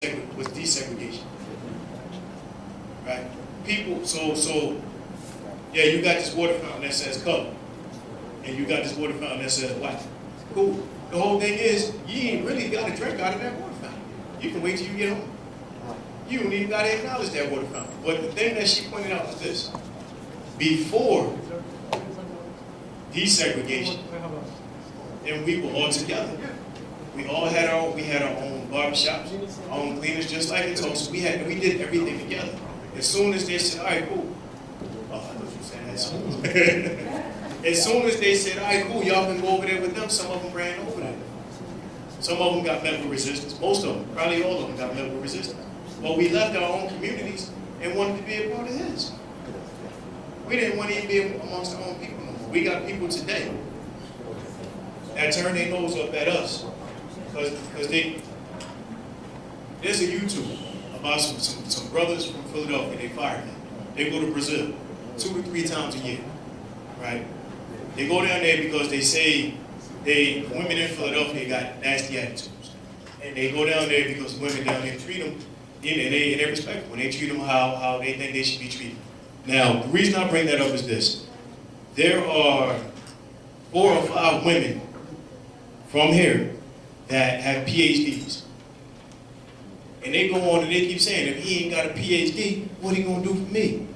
was desegregation, right? People, so yeah, you got this water fountain that says color, and you got this water fountain that says white. Cool. The whole thing is, you ain't really got to drink out of that water fountain. You can wait till you get home. You don't even got to acknowledge that water fountain. But the thing that she pointed out was this: before desegregation, then we were all together. We all had our own barbershops, our own cleaners, just like in Tulsa. We did everything together. As soon as they said, all right, cool. Oh, I thought you said that soon. As soon as they said, all right, cool, y'all can go over there with them, some of them ran over there. Some of them got met with resistance. Most of them, probably all of them, got met with resistance. But we left our own communities and wanted to be a part of his. We didn't want to even be amongst our own people no more. We got people today that turn their nose up at us because there's a YouTube about some brothers from Philadelphia. They fired them. They go to Brazil 2 to 3 times a year, right? They go down there because they say women in Philadelphia got nasty attitudes, and they go down there because women down there treat them and they're respectful. They treat them how they think they should be treated. Now, the reason I bring that up is this: there are 4 or 5 women from here that have PhDs. And they go on and they keep saying, if he ain't got a PhD, what he gonna do for me?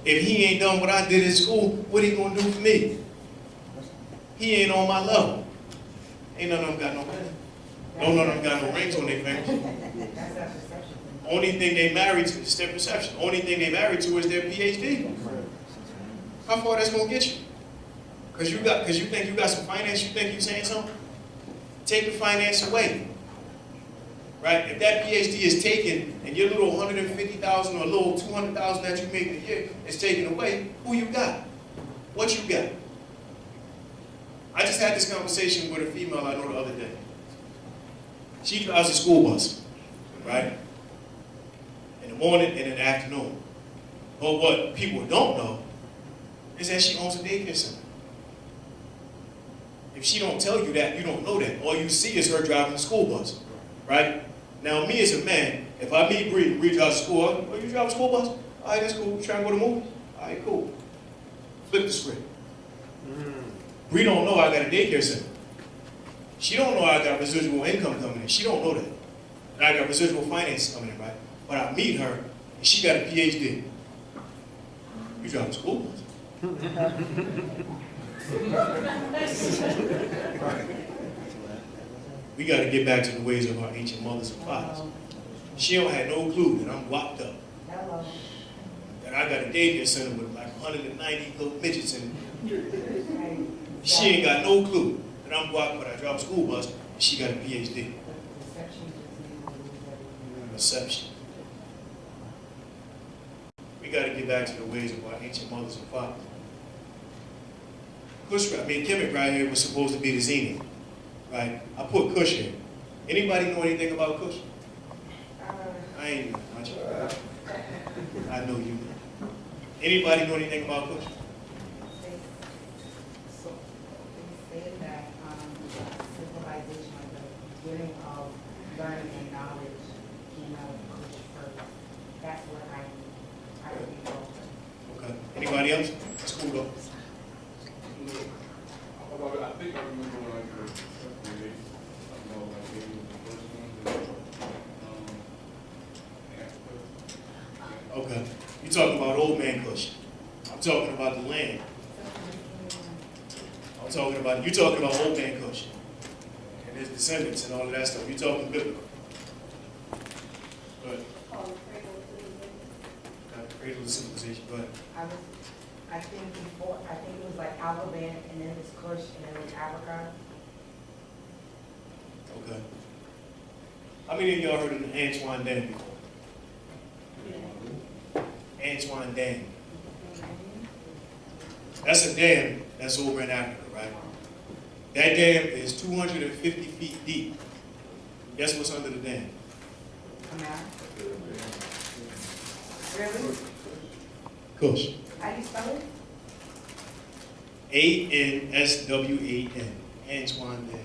If he ain't done what I did in school, what he gonna do for me? He ain't on my level. Ain't none of them got no money. None of them got no rings on their fingers. Only thing they married to is their perception. Only thing they married to is their PhD. How far that's gonna get you? Cause you think you got some finance, you think you saying something? Take the finance away, right? If that PhD is taken and your little 150,000 or a little 200,000 that you make a year is taken away, who you got? What you got? I just had this conversation with a female I know the other day. She drives a school bus, right? In the morning and in the afternoon. But what people don't know is that she owns a daycare center. If she don't tell you that, you don't know that. All you see is her driving the school bus, right? Now, me as a man, if I meet Bree drives a school, oh, you drive a school bus? All right, that's cool. You trying to go to the movies? All right, cool. Flip the script. Bree don't know I got a daycare center. She don't know I got residual income coming in. She don't know that. And I got residual finance coming in, right? But I meet her, and she got a PhD. You drive a school bus? We got to get back to the ways of our ancient mothers and fathers. She don't have no clue that I'm whopped up. That I got a daycare center with like 190 little midgets in it. She ain't got no clue that I'm whopped, but I drive a school bus and she got a PhD. Perception. We got to get back to the ways of our ancient mothers and fathers. Kemet right here was supposed to be the zenith, right? I put Kush here. Anybody know anything about Kush? I ain't know much. I know you. Anybody know anything about Kush? So they said that civilization, the beginning of learning and knowledge came out of Kush first. That's what I read. Okay. Anybody else? That's cool though. I think I remember when I heard the Okay. You're talking about old man Kush. I'm talking about the land. You're talking about old man Kush. And his descendants and all of that stuff. You're talking biblical. Go ahead. Cradle of civilization. Go ahead. I think it was like Alabama, and then it was Kush, and then it was Africa. Okay. How many of y'all heard of the Antoine Dam before? Antoine Dam. That's a dam that's over in Africa, right? That dam is 250 feet deep. Guess what's under the dam? Really? Kush. How do you spell it? A-N-S-W-A-N. Antoine Dam.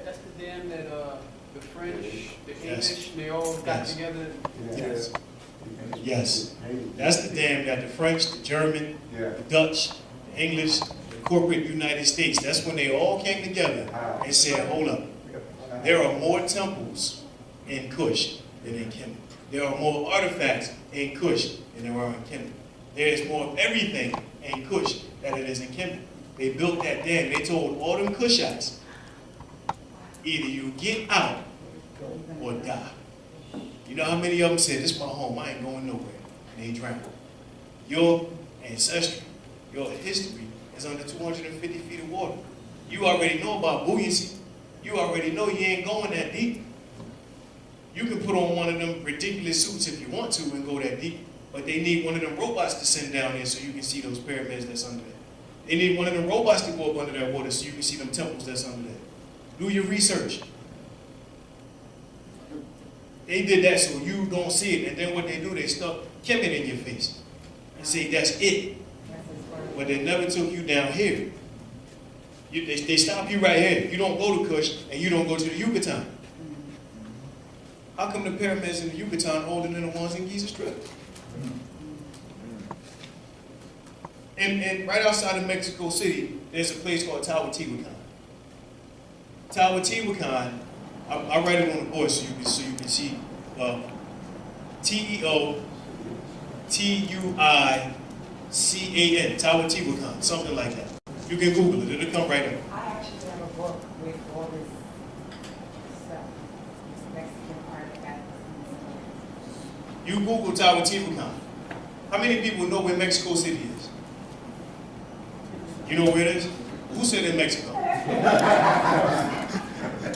That's the dam that the French, the Yes. English, they all got Yes. together. Yes. Yes. That's the dam that the French, the German, Yeah. the Dutch, the English, the corporate United States, that's when they all came together and said, hold up, there are more temples in Kush than in Kemet. There are more artifacts in Kush than there are in Kemet. There is more of everything in Kush than it is in Kemet. They built that dam. They told all them Kushites, either you get out or die. You know how many of them said, this is my home, I ain't going nowhere. And they drowned. Your ancestry, your history is under 250 feet of water. You already know about buoyancy. You already know you ain't going that deep. You can put on one of them ridiculous suits if you want to and go that deep, but they need one of them robots to send down there so you can see those pyramids that's under there. They need one of them robots to go up under that water so you can see them temples that's under there. Do your research. They did that so you don't see it, and then what they do, they stuck Kemet in your face and say that's it. But they never took you down here. They stop you right here. You don't go to Kush and you don't go to the Yucatan. How come the pyramids in the Yucatan older than the ones in Giza Strip? And right outside of Mexico City, there's a place called Teotihuacan. Teotihuacan, I write it on the board so you can see. Teotihuacan, Teotihuacan, something like that. You can Google it; it'll come right up. I actually have a book with all this stuff, Mexican artifacts. You Google Teotihuacan. How many people know where Mexico City is? You know where it is? Who said in Mexico?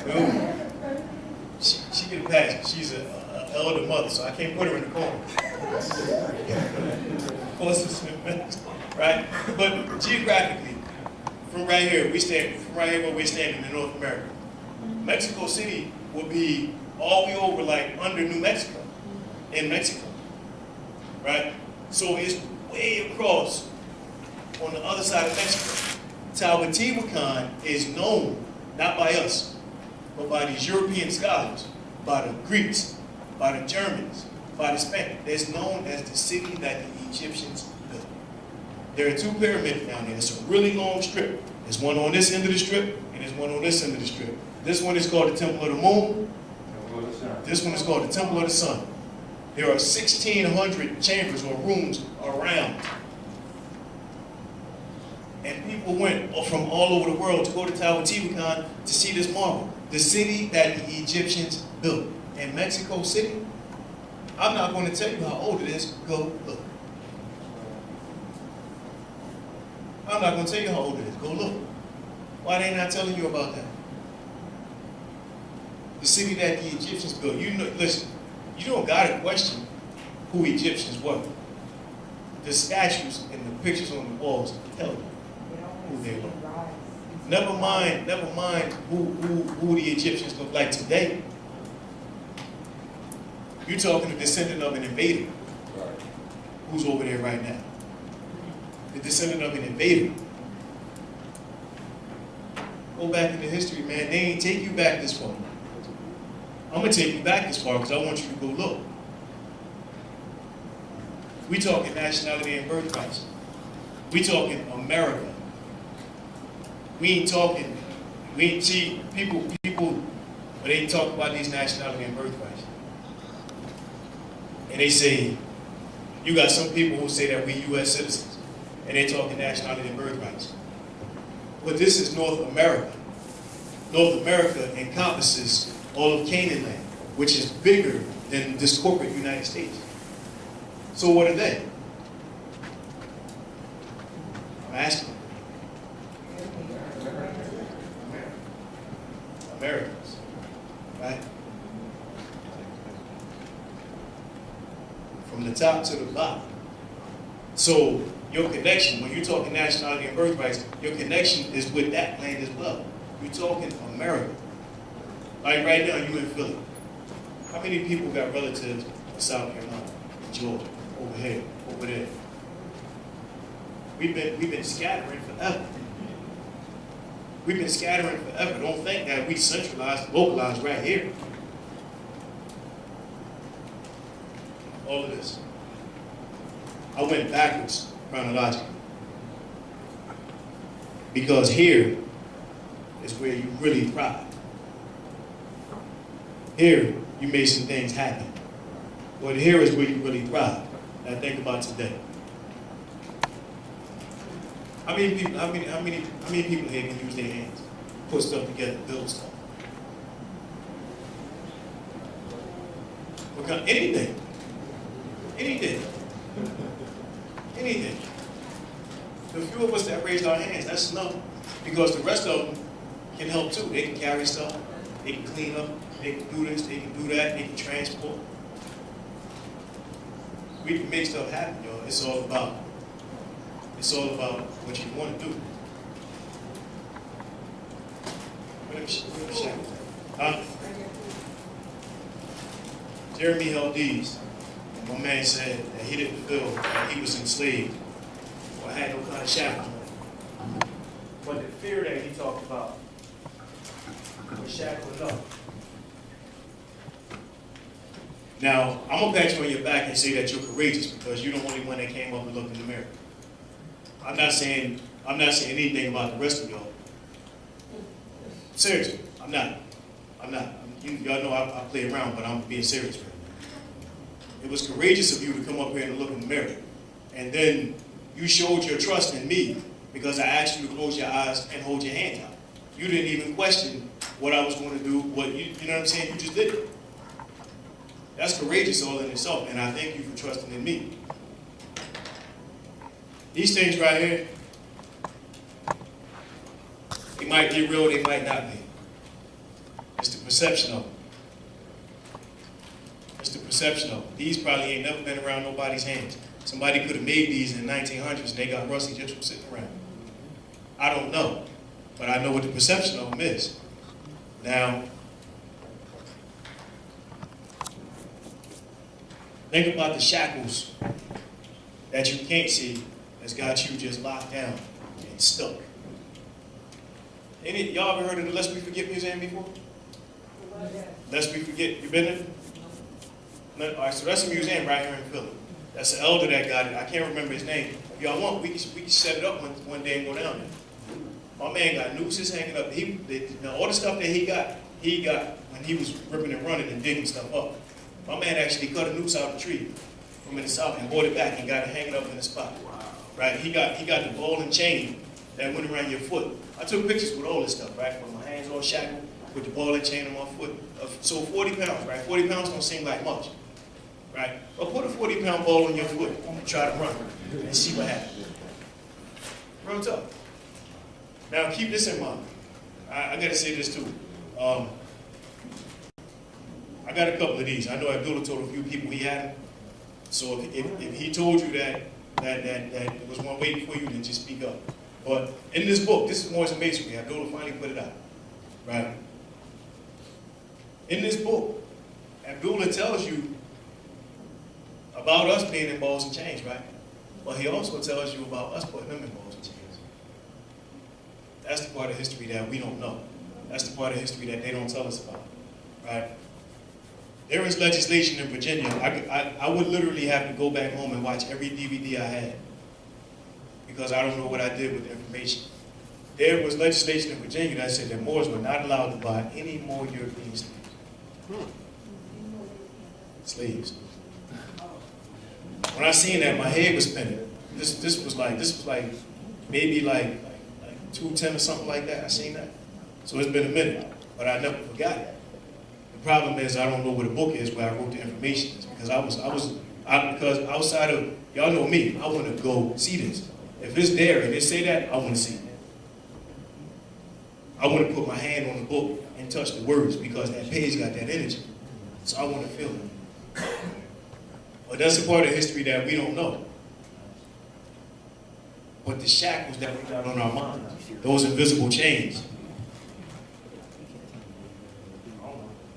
No. She get a pass. She's an elder mother, so I can't put her in the corner. Of course, it's in Mexico, right? But geographically, from right here where we're standing in North America, Mexico City will be all the way over, like under New Mexico, in Mexico, right? So it's way across on the other side of Mexico. Teotihuacan is known, not by us, but by these European scholars, by the Greeks, by the Germans, by the Spanish. It's known as the city that the Egyptians built. There are two pyramids down there. It's a really long strip. There's one on this end of the strip, and there's one on this end of the strip. This one is called the Temple of the Moon. This one is called the Temple of the Sun. There are 1,600 chambers or rooms around. And people went from all over the world to go to Teotihuacan to see this marvel. The city that the Egyptians built. In Mexico City, I'm not going to tell you how old it is. Go look. I'm not going to tell you how old it is. Go look. Why they not telling you about that? The city that the Egyptians built. You know, listen, you don't got to question who Egyptians were. The statues and the pictures on the walls tell you who they were. Never mind who the Egyptians look like today. You're talking a descendant of an invader who's over there right now. The descendant of an invader. Go back into history, man. They ain't take you back this far. I'm going to take you back this far because I want you to go look. We talking nationality and birthrights. We talking America. We ain't see people, but they talk about these nationality and birthrights. And they say, you got some people who say that we U.S. citizens, and they talking nationality and birthrights. But this is North America. North America encompasses all of Canaan land, which is bigger than this corporate United States. So what are they? I'm asking. Americans, right? From the top to the bottom. So your connection, when you're talking nationality and birthrights, your connection is with that land as well. You're talking America. Like right now, you in Philly. How many people got relatives in South Carolina, Georgia, over here, over there? We've been scattering forever. We've been scattering forever. Don't think that we centralized, localized right here. All of this. I went backwards chronologically. Because here is where you really thrive. Here, you made some things happen. But here is where you really thrive. Now think about today. How many people here can use their hands, put stuff together, build stuff? Anything. Anything. Anything. The few of us that raised our hands, that's enough. Because the rest of them can help too. They can carry stuff, they can clean up, they can do this, they can do that, they can transport. We can make stuff happen, y'all. It's all about what you want to do. Jeremy held these. My man said that he didn't feel that he was enslaved or had no kind of shackles on. But the fear that he talked about was shackled up. Now, I'm going to pat you on your back and say that you're courageous because you're the only one that came up and looked in the mirror. I'm not saying anything about the rest of y'all. Seriously, I'm not. Y'all know I play around, but I'm being serious right now. It was courageous of you to come up here and look in the mirror. And then you showed your trust in me because I asked you to close your eyes and hold your hands out. You didn't even question what I was going to do, you know what I'm saying? You just did it. That's courageous all in itself, and I thank you for trusting in me. These things right here, they might be real, they might not be. It's the perception of them. It's the perception of them. These probably ain't never been around nobody's hands. Somebody could have made these in the 1900s and they got rusty just from sitting around. I don't know, but I know what the perception of them is. Now, think about the shackles that you can't see that's got you just locked down and stuck. Y'all ever heard of the Lest We Forget Museum before? Lest We Forget, you been there? All right, so that's a museum right here in Philly. That's the elder that got it. I can't remember his name. If y'all want, we can set it up one day and go down there. My man got nooses hanging up. All the stuff that he got when he was ripping and running and digging stuff up. My man actually cut a noose out of the tree from in the south and brought it back and got it hanging up in the spot. Right? He got the ball and chain that went around your foot. I took pictures with all this stuff, right? With my hands all shackled, with the ball and chain on my foot. So 40 pounds, right? 40 pounds don't seem like much, right? But put a 40-pound ball on your foot and try to run and see what happens. Real tough. Now keep this in mind. I gotta say this too. I got a couple of these. I know Abdullah told a few people he had them. So if he told you that there was one waiting for you, then just speak up. But in this book, this is Moorish Masonry. Abdullah finally put it out, right? In this book, Abdullah tells you about us being in balls and chains, right? But he also tells you about us putting them in balls and chains. That's the part of history that we don't know. That's the part of history that they don't tell us about, right? There is legislation in Virginia. I would literally have to go back home and watch every DVD I had because I don't know what I did with the information. There was legislation in Virginia that said that Moors were not allowed to buy any more European slaves. Slaves. When I seen that, my head was spinning. This was like maybe like 210 or something like that. I seen that. So it's been a minute, but I never forgot it. The problem is I don't know where the book is where I wrote the information is because because outside of, y'all know me, I want to go see this. If it's there and they say that, I want to see it. I want to put my hand on the book and touch the words because that page got that energy. So I want to feel it. But that's a part of history that we don't know. But the shackles that we got on our mind, those invisible chains.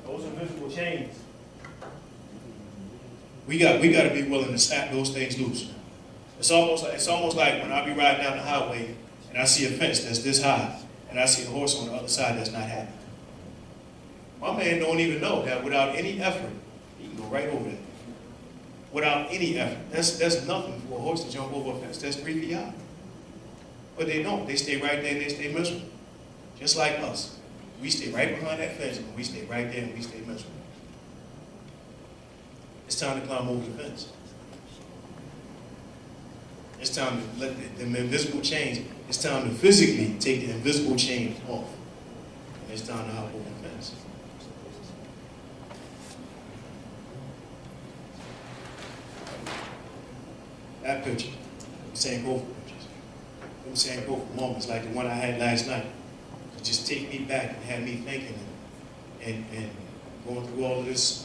Those invisible chains. We got to be willing to snap those things loose. It's almost like when I be riding down the highway and I see a fence that's this high, and and I see a horse on the other side that's not happy. My man don't even know that without any effort, he can go right over there. Without any effort. That's nothing for a horse to jump over a fence. That's 3 feet high. But they don't. They stay right there and they stay miserable. Just like us. We stay right behind that fence and we stay right there and we stay miserable. It's time to climb over the fence. It's time to let the invisible chains, it's time to physically take the invisible chains off. And it's time to hop over the fence. That picture, the Sankofa pictures. Them Sankofa moments like the one I had last night. To just take me back and have me thinking and going through all of this.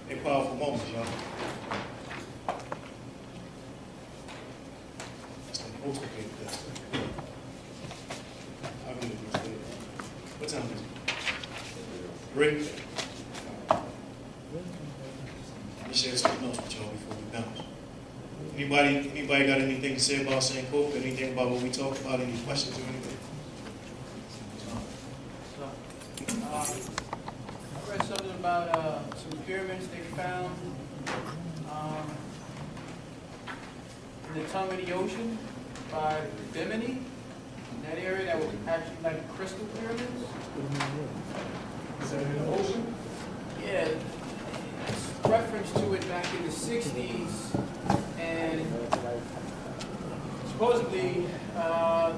They're powerful moments, y'all. That's the poster paper. I really appreciate it. What time is it? 3? Let me share something else with y'all before we bounce. Anybody got anything to say about Sankofa? Anything about what we talked about? Any questions or anything? I read something about some pyramids they found in the tongue of the ocean by Bimini, in that area that was actually like crystal pyramids. Is that in the ocean? Yeah, it's reference to it back in the 60s, and supposedly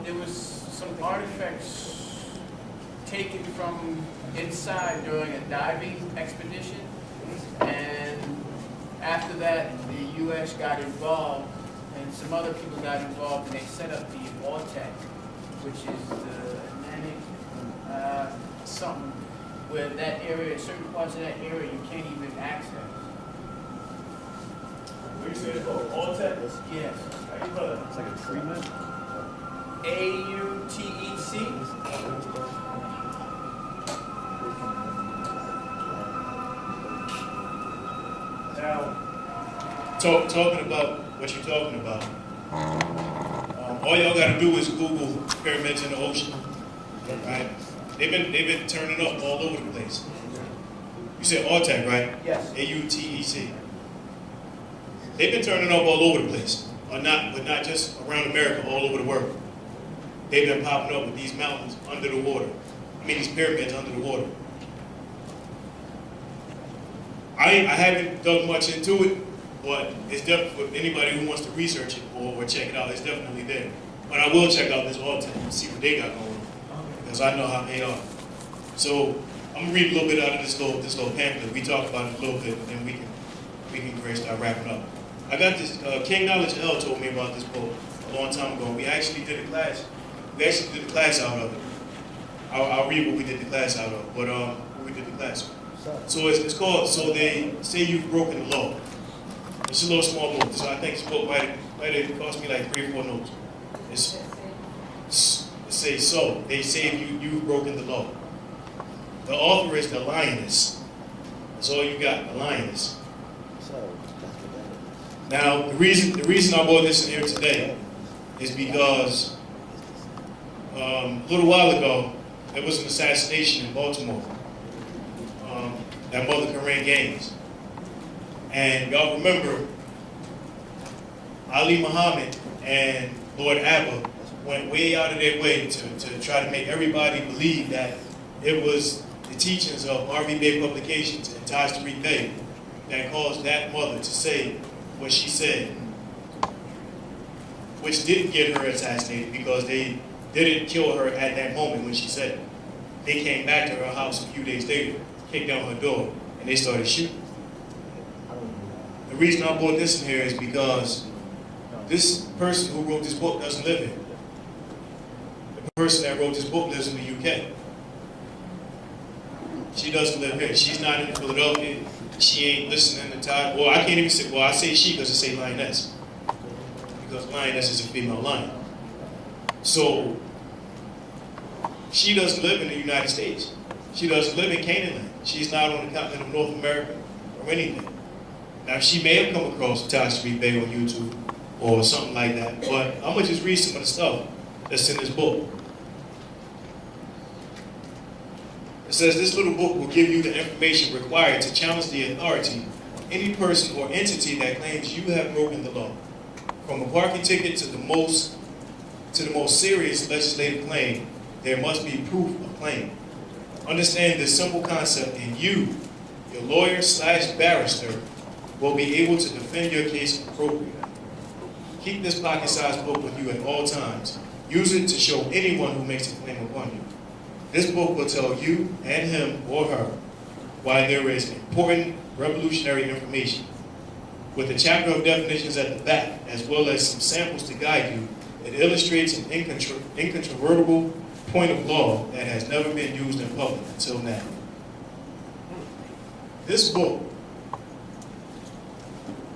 there was some artifacts taken from inside during a diving expedition, and after that the U.S. got involved and some other people got involved, and they set up the ORTEC, which is the Atlantic something, where that area, certain parts of that area you can't even access. What you say it's called? ORTEC? Yes. How you spell it? It's like a treatment. AUTEC. Now, Talking about what you're talking about, all y'all got to do is Google pyramids in the ocean, right? They've been turning up all over the place. You said AUTEC, right? Yes. AUTEC. They've been turning up all over the place, but not just around America, all over the world. They've been popping up with these mountains under the water. I mean, these pyramids under the water. I haven't dug much into it, but it's definitely for anybody who wants to research it or check it out. It's definitely there. But I will check out this AUTEC and see what they got going on, because I know how they are. So I'm gonna read a little bit out of this little pamphlet. We talked about it a little bit, and then we can start wrapping up. I got this. King Knowledge L told me about this book a long time ago. We actually did a class. We actually did a class out of it. I'll read what we did the class out of. But what we did the class. So it's called, So They Say You've Broken the Law. It's a little small book. So I think this book might have cost me like 3 or 4 notes. It says, So They Say You've Broken the Law. The author is the lioness. That's all you got, the lioness. Now, the reason I brought this in here today is because a little while ago, there was an assassination in Baltimore. That Mother Korean Gaines. And y'all remember, Ali Muhammad and Lord Abba went way out of their way to try to make everybody believe that it was the teachings of R.V. Bey Publications and Talib Bey that caused that mother to say what she said, which didn't get her assassinated because they didn't kill her at that moment when she said it. They came back to her house a few days later, kicked down her door, and they started shooting. The reason I brought this in here is because this person who wrote this book doesn't live here. The person that wrote this book lives in the UK. She doesn't live here. She's not in Philadelphia. She ain't listening to Talib. Well, I can't even say, well, I say she because I say lioness. Because lioness is a female lion. So, she doesn't live in the United States. She doesn't live in Canaan land. She's not on the continent of North America or anything. Now, she may have come across Talib Bey on YouTube, or something like that. But I'm gonna just read some of the stuff that's in this book. It says this little book will give you the information required to challenge the authority of any person or entity that claims you have broken the law. From a parking ticket to the most serious legislative claim, there must be proof of claim. Understand this simple concept, and you, your lawyer/barrister, will be able to defend your case appropriately. Keep this pocket-sized book with you at all times. Use it to show anyone who makes a claim upon you. This book will tell you and him or her why there is important revolutionary information. With a chapter of definitions at the back, as well as some samples to guide you, it illustrates an incontrovertible point of law that has never been used in public until now. This book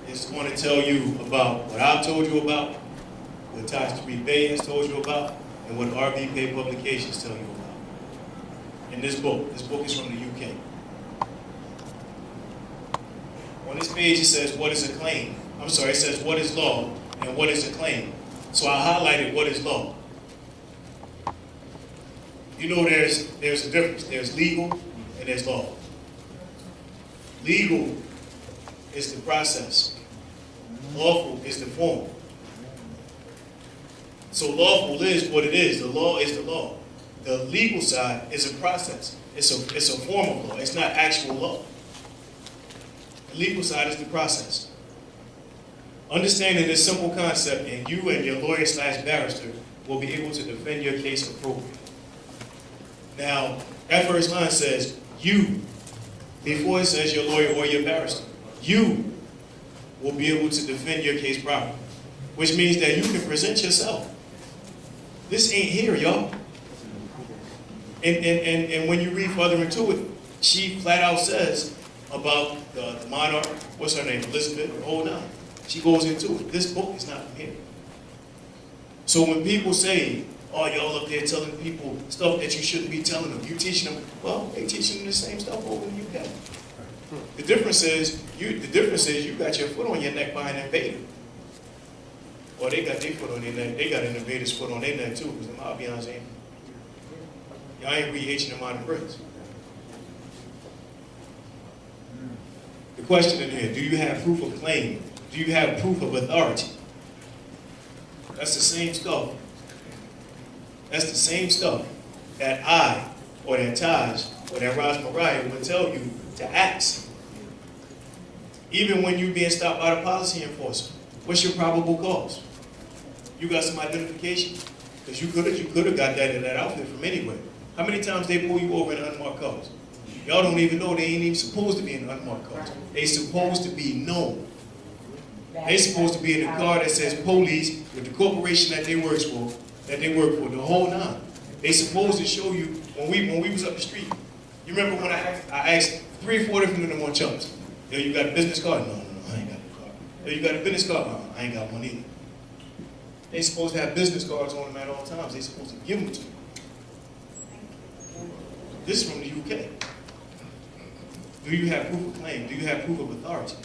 is going to tell you about what I've told you about, what Setenra Bey has told you about, and what RBK Publications tell you about. In this book is from the UK. On this page it says, what is a claim? I'm sorry, it says, what is law and what is a claim? So I highlighted what is law. You know there's a difference. There's legal and there's law. Legal is the process. Lawful is the form. So lawful is what it is. The law is the law. The legal side is a process. It's a form of law. It's not actual law. The legal side is the process. Understanding this simple concept, and you and your lawyer/barrister will be able to defend your case appropriately. Now, that first line says you, before it says your lawyer or your barrister. You will be able to defend your case properly, which means that you can present yourself. This ain't here, y'all. And when you read further into it, she flat out says about the monarch, what's her name, Elizabeth, or whole nine. She goes into it. This book is not from here. So when people say, oh, y'all up there telling people stuff that you shouldn't be telling them, you teaching them, well, they teaching them the same stuff over in the UK. The difference is you got your foot on your neck by an invader. Or they got their foot on their neck. They got an invader's foot on their neck too, because I'll be honest, y'all ain't re-Hing them out of bricks. The question in here, do you have proof of claim? Do you have proof of authority? That's the same stuff. That's the same stuff that I, or that Taj, or that Raj Mariah would tell you to ask. Even when you're being stopped by the policy enforcer, what's your probable cause? You got some identification? Because you could have got that outfit from anywhere. How many times they pull you over in unmarked cars? Y'all don't even know they ain't even supposed to be in unmarked cars. They supposed to be known. They supposed to be in a car that says police with the corporation that they work for, the whole nine. They supposed to show you when we was up the street. You remember when I asked 3 or 4 different of them on chumps. Yo, you got a business card? No, I ain't got a car. Yo, you got a business card? No, I ain't got one either. They supposed to have business cards on them at all times. They supposed to give them to you. This is from the UK. Do you have proof of claim? Do you have proof of authority?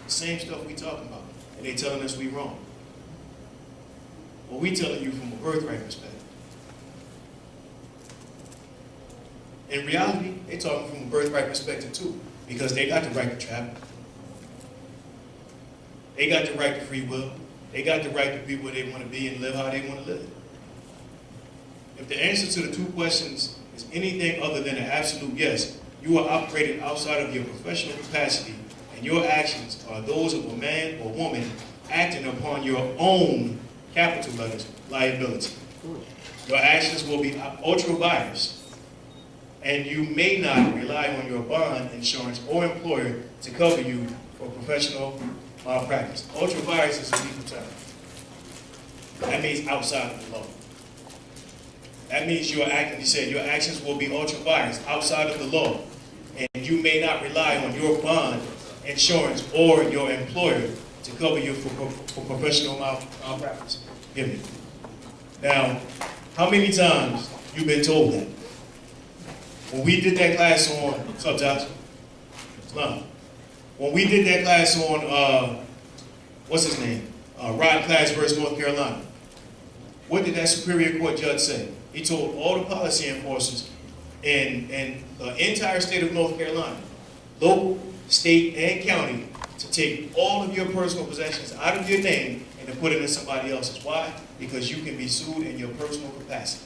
The same stuff we talking about, and they telling us we wrong. Well, we telling you from a birthright perspective. In reality, they talking from a birthright perspective too, because they got the right to travel. They got the right to free will. They got the right to be where they want to be and live how they want to live. If the answer to the 2 questions is anything other than an absolute yes, you are operating outside of your professional capacity, and your actions are those of a man or woman acting upon your own, capital letters, liability. Your actions will be ultra-virus, and you may not rely on your bond, insurance, or employer to cover you for professional malpractice. Ultra-virus is a legal term. That means outside of the law. That means you are acting, he said, your actions will be ultra-virus, outside of the law, and you may not rely on your bond, insurance, or your employer to cover you for professional malpractice. Give me. Now, how many times you been told that? When we did that class on, what's up, Josh? Islam. When we did that class on what's his name? Rod Class versus North Carolina. What did that Superior Court judge say? He told all the policy enforcers in the entire state of North Carolina, local, state, and county, to take all of your personal possessions out of your name and to put it in somebody else's. Why? Because you can be sued in your personal capacity.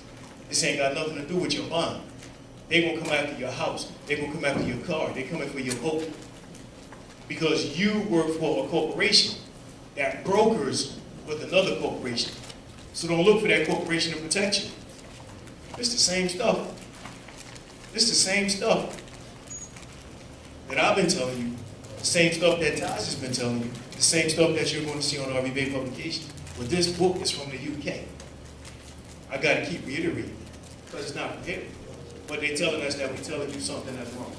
This ain't got nothing to do with your bond. They gonna come after your house. They gonna come after your car. They coming for your boat. Because you work for a corporation that brokers with another corporation. So don't look for that corporation to protect you. It's the same stuff. It's the same stuff that I've been telling you, the same stuff that Taj has been telling you, the same stuff that you're going to see on RV Bey publication. But this book is from the UK. I got to keep reiterating because it's not from here. But they're telling us that we're telling you something that's wrong.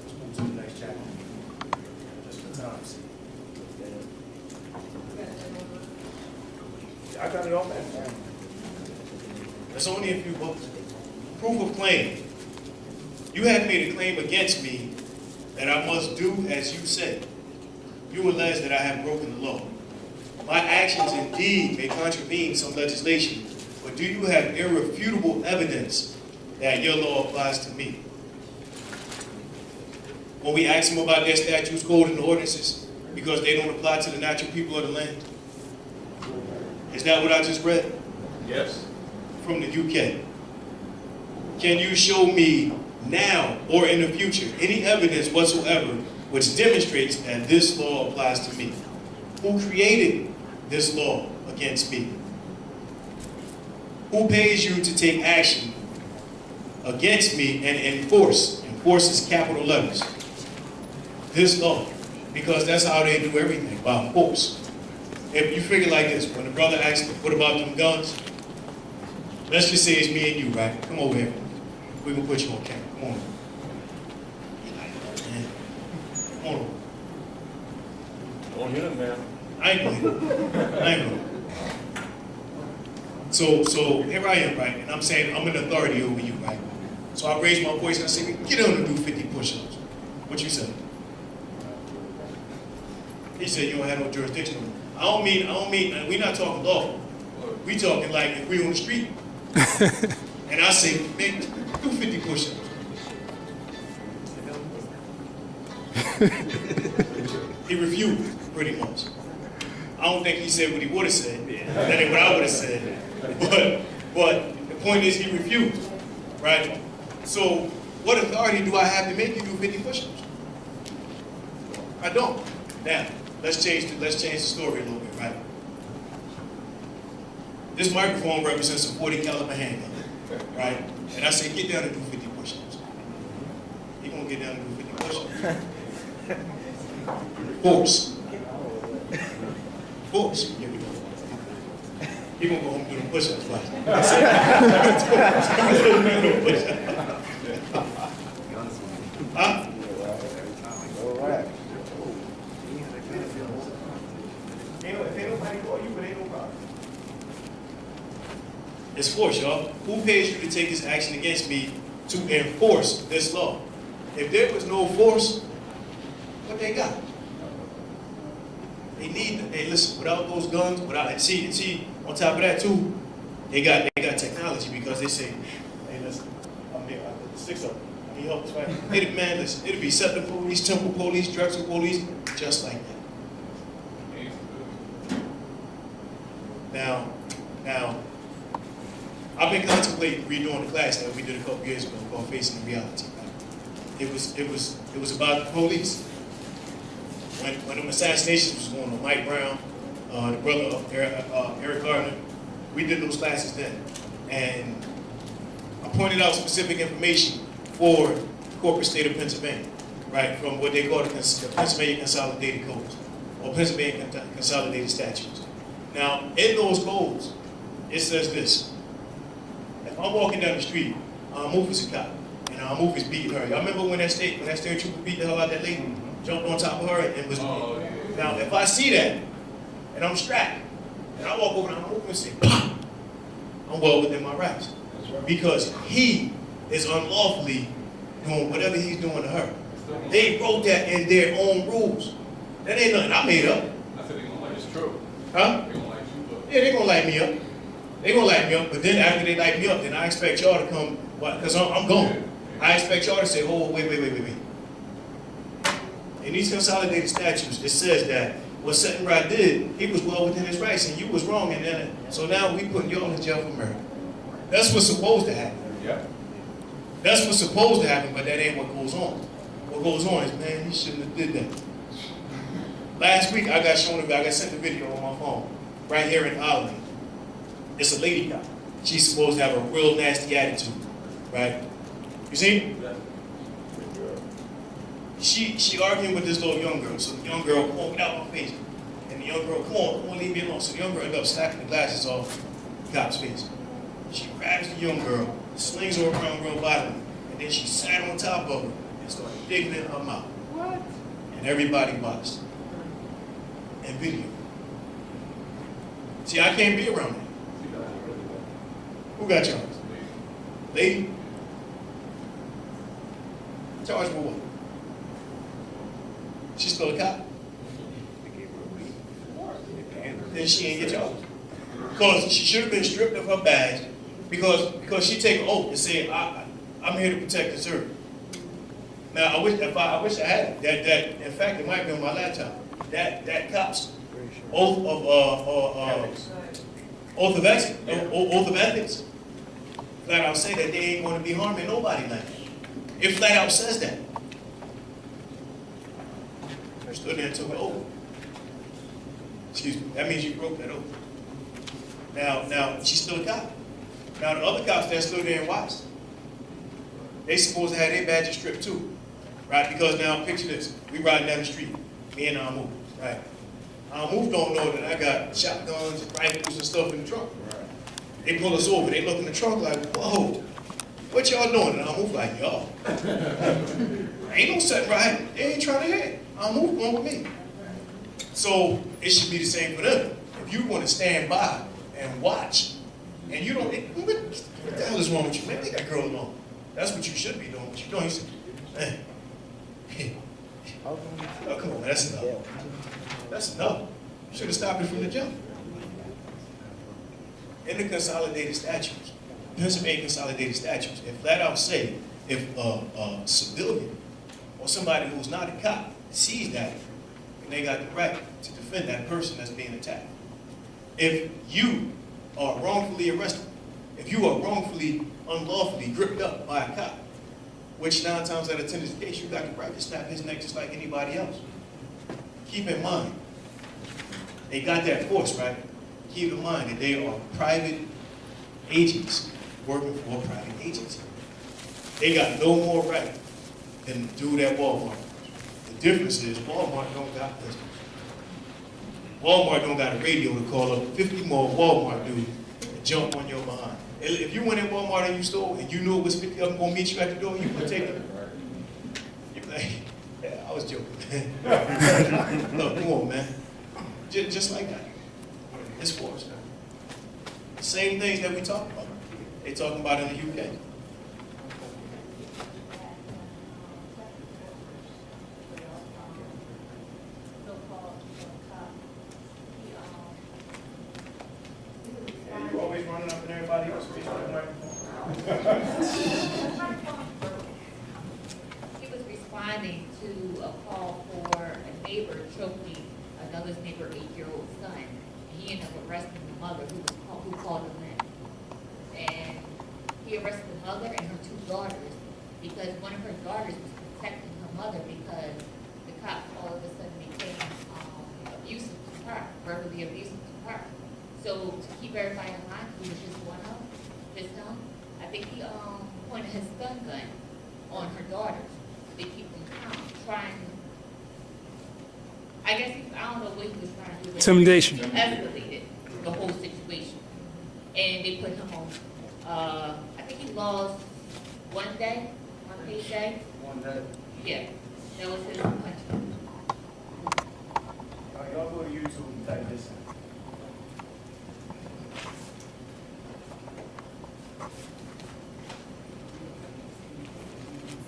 Let's move to the next chapter. Just for time's sake. I got it all back. There's only a few books. Proof of claim. You have made a claim against me that I must do as you say. You allege that I have broken the law. My actions indeed may contravene some legislation, but do you have irrefutable evidence that your law applies to me? When we ask them about their statutes, code, and ordinances, because they don't apply to the natural people of the land. Is that what I just read? Yes. From the UK. Can you show me now or in the future any evidence whatsoever which demonstrates that this law applies to me? Who created this law against me? Who pays you to take action against me and enforce? Enforce is capital letters. This law. Because that's how they do everything, by force. If you figure like this, when the brother asks me, what about them guns? Let's just say it's me and you, right? Come over here. We're going to put you on camera. Come on. Come on. Don't hit him, man. I ain't going to hit him. I ain't going to. So here I am, right? And I'm saying I'm an authority over you, right? So I raise my voice and I say, get on and do 50 push-ups. What you say? He said, you don't have no jurisdiction. I don't mean, we're not talking lawful. We talking like if we on the street. And I say, man, do 50 push-ups. He refused, pretty much. I don't think he said what he would have said. That ain't what I would have said. But the point is he refused, right? So what authority do I have to make you do 50 push-ups? I don't. Now, let's change the story a little bit, right? This microphone represents a 40 caliber handgun, right? And I say, get down and do 50 push-ups. He gonna get down and do 50 push-ups. Force. Force. Here we go. He gonna go home and do the push-ups, right? Huh? Ain't nobody call you, but ain't no problem. It's force, y'all. Who pays you to take this action against me to enforce this law? If there was no force, what they got? They need, hey, listen, without those guns, and see, on top of that too, they got technology because they say, hey, listen, I'm here, I 6 of them. I need help this fight. Hey, man, listen, it'll be Setenra police, Temple police, Drexel police, just like that. Now, I've been contemplating redoing the class that we did a couple years ago called Facing the Reality. It was about the police. When the assassinations was going on, Mike Brown, the brother of Eric Gardner, we did those classes then. And I pointed out specific information for the corporate state of Pennsylvania, right, from what they call the Pennsylvania Consolidated Codes, or Pennsylvania Consolidated Statutes. Now, in those codes, it says this. If I'm walking down the street, Move is a cop, and Move is beating her. Y'all remember when that state trooper beat the hell out of that lady, jumped on top of her, and was Now, if I see that, and I'm strapped, and I walk over and I'm moving and say, pop, I'm well within my rights. Because he is unlawfully doing whatever he's doing to her. They wrote that in their own rules. That ain't nothing I made up. I said they gonna like it's true. Huh? They gonna like you, but Yeah, they gonna light me up. They gonna light me up, but then after they light me up, then I expect y'all to come, because I'm gone. I expect y'all to say, oh, wait. In these consolidated statutes, it says that what Setenra did, he was well within his rights, and you was wrong, and then, so now we putting y'all in jail for murder. That's what's supposed to happen. yeah. That's what's supposed to happen, but that ain't what goes on. What goes on is, man, he shouldn't have did that. Last week, I got sent a video on my phone, right here in Albany. It's a lady cop. She's supposed to have a real nasty attitude, right? You see? She arguing with this little young girl. So the young girl, come on, get out my face. And the young girl, come on, leave me alone. So the young girl ended up slapping the glasses off the cop's face. She grabs the young girl, slings her around real violently, and then she sat on top of her and started digging in her mouth. What? And everybody watched and video. See, I can't be around that. Who got charged? Lady? Charged for what? She's still a cop? Then she ain't get charged. Because she should have been stripped of her badge because she take an oath and say, I'm here to protect and serve. Now, I wish I had it. That in fact, it might be on my laptop. That cop's oath of ethics. Flat out say that they ain't going to be harming nobody like that. It flat out says that. I stood there and took an oath. Excuse me. That means you broke that oath. Now she's still a cop. Now the other cops that stood there and watched, they supposed to have their badges stripped too, right? Because now picture this: we riding down the street, me and Amu, right? Amu don't know that I got shotguns, and rifles, and stuff in the trunk. They pull us over. They look in the trunk like, whoa, what y'all doing? And Amu like, y'all. Ain't no setting right. They ain't trying to hit. Amu going with me. So it should be the same for them. If you want to stand by and watch, and you don't, what the hell is wrong with you? Man, leave that girl alone. That's what you should be doing. What you doing? You say, man, oh, come on, man, that's enough. That's enough. You should have stopped it from the jump. In the consolidated statutes, Pennsylvania consolidated statutes, it flat out say if a civilian or somebody who's not a cop sees that, and they got the right to defend that person that's being attacked. If you are wrongfully arrested, if you are wrongfully, unlawfully gripped up by a cop, which 9 times out of 10 is the case, you got the right to snap his neck just like anybody else. Keep in mind, they got that force, right? Keep in mind that they are private agents working for a private agency. They got no more right than the dude at Walmart. The difference is Walmart don't got pistols. Walmart don't got a radio to call up 50 more Walmart dudes and jump on your behind. If you went in Walmart and you stole and you knew it was 50 of them going to meet you at the door, you would take it. You'd be like, yeah, I was joking, man. Look, come on, man. Just like that. It's force, man. The same things that we talk about. They talking about in the UK. You always running up in everybody else. He was responding to a call for a neighbor choking another neighbor's 8-year-old son. He ended up arresting the mother who called him in. And he arrested the mother and her 2 daughters because one of her daughters was protecting her mother because the cop all of a sudden became abusive to her, verbally abusive to her. So to keep everybody in line, he was just one of his son. I think he pointed his stun gun on her daughters to keep them calm, trying. I guess I don't know what he was trying to do. Intimidation. He escalated the whole situation, and they put him on. I think he lost one day, one payday. One day. Yeah, that was his punishment. Y'all go to YouTube and type this in.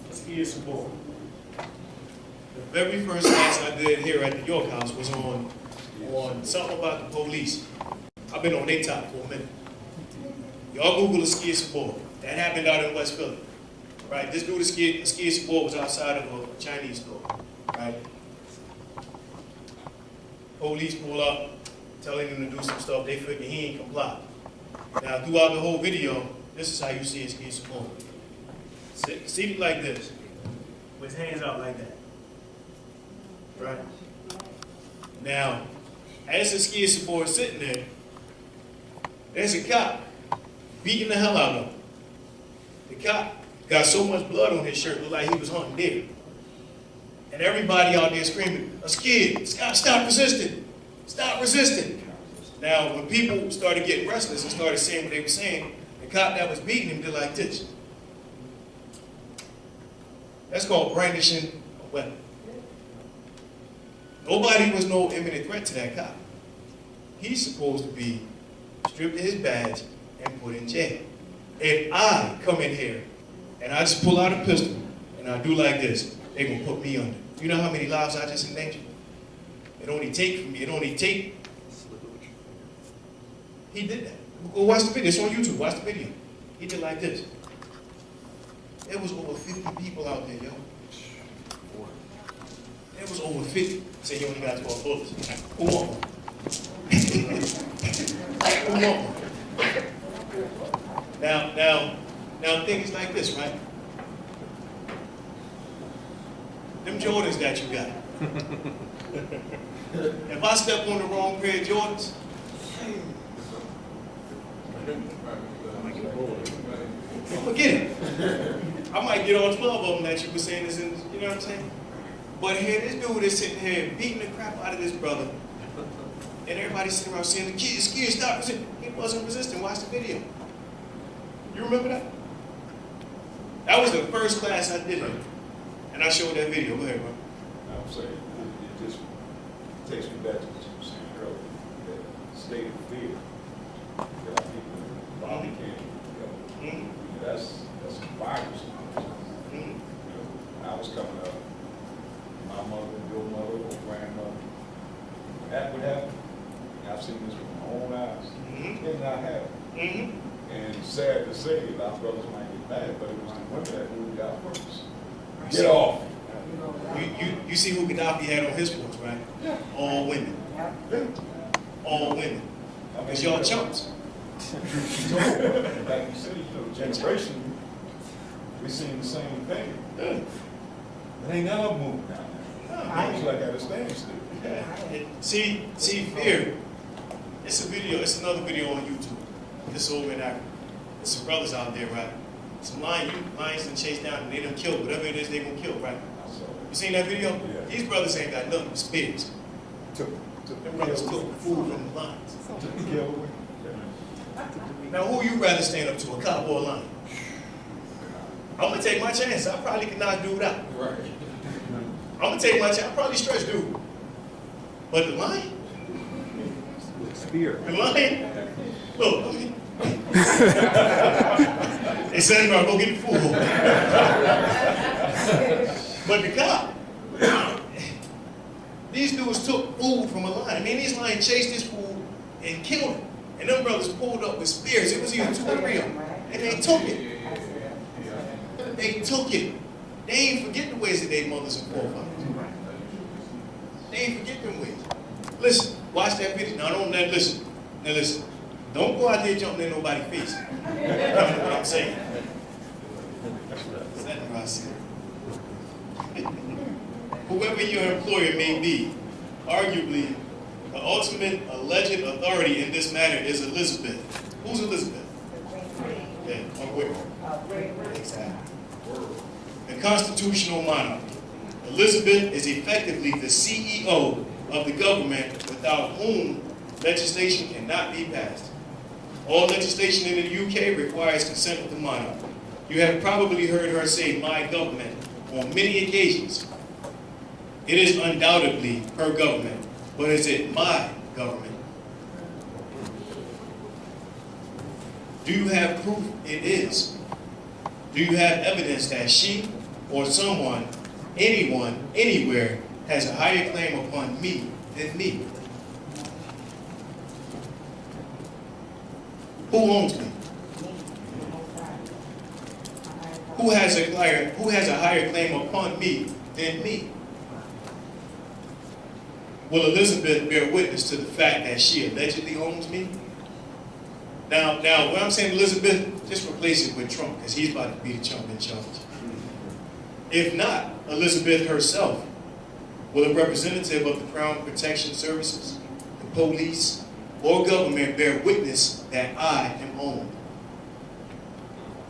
Let's give you some more. very first class I did here at the York House was on something about the police. I've been on their top for a minute. Y'all Google a ski support. That happened out in West Philly. Right? This dude, a ski support, was outside of a Chinese store. Right? Police pull up, telling him to do some stuff. They figure he ain't comply. Now, throughout the whole video, this is how you see a ski support. Seated like this, with his hands out like that. Right? Now, as the ski support is sitting there, there's a cop beating the hell out of him. The cop got so much blood on his shirt, looked like he was hunting deer. And everybody out there screaming, a skid, stop resisting, stop resisting. Now, when people started getting restless and started saying what they were saying, the cop that was beating him did like this. That's called brandishing a weapon. Nobody was no imminent threat to that cop. He's supposed to be stripped of his badge and put in jail. If I come in here and I just pull out a pistol and I do like this, they're going to put me under. You know how many lives I just endangered? It only take. He did that. Go watch the video. It's on YouTube. Watch the video. He did like this. There was over 50 people out there, yo. There was over 50. Say you only got 12 bullets. Who want one? Who want one? Now things like this, right? Them Jordans that you got. If I step on the wrong pair of Jordans, forget it. I might get all 12 of them that you were saying is in, you know what I'm saying? But here, this dude is sitting here beating the crap out of this brother. And everybody's sitting around saying, the kid, stop resisting. He wasn't resisting. Watch the video. You remember that? That was the first class I did it. And I showed that video. Go ahead, bro. I would say it just takes me back to what you were saying earlier. That state of fear. You got people body can't. That's a virus. I was coming up, my mother, your mother, or grandmother. That would happen. I've seen this with my own eyes. And I have. And sad to say, our brothers might get mad, but it was the women that moved out first. Get off. You see who Gaddafi had on his force, right? Yeah. All women. All women. Because y'all chumps. Like you said, generation, we seen the same thing. But ain't none of them moving down there. It's like at a standstill. See, fear. It's a video. It's another video on YouTube. It's over in Africa. There's some brothers out there, right? Some lions done chased down and they done killed whatever it is they gonna kill, right? You seen that video? Yeah. These brothers ain't got nothing but spears. Them brothers took food from the lions. Now, who you rather stand up to, a cop or a lion? I'm gonna take my chance. I probably could knock dude out. Right. I'm gonna take my chance. I probably stretch dude. But the lion? Spear. The lion? Look, I mean, they said, bro, go get the food. But the cop, these dudes took food from a lion. I mean, these lions chased this food and killed him. And them brothers pulled up with spears. It was either 2 or 3 of them. And they took it. They took it. They ain't forget the ways of their mothers and forefathers. They ain't forget them ways. Listen, watch that video. Now listen. Now listen. Don't go out there jumping in nobody's face. That's what I'm saying. Setenra Bey. Whoever your employer may be, arguably, the ultimate alleged authority in this matter is Elizabeth. Who's Elizabeth? Yeah, exactly. The constitutional monarch. Elizabeth is effectively the CEO of the government without whom legislation cannot be passed. All legislation in the UK requires consent of the monarch. You have probably heard her say "my government" on many occasions. It is undoubtedly her government, but is it my government? Do you have proof it is? Do you have evidence that she or someone anyone, anywhere, has a higher claim upon me than me. Who owns me? Who has a higher claim upon me than me? Will Elizabeth bear witness to the fact that she allegedly owns me? Now, when I'm saying Elizabeth, just replace it with Trump, because he's about to be the Trump in charge. If not, Elizabeth herself, will a representative of the Crown Protection Services, the police, or government bear witness that I am owned?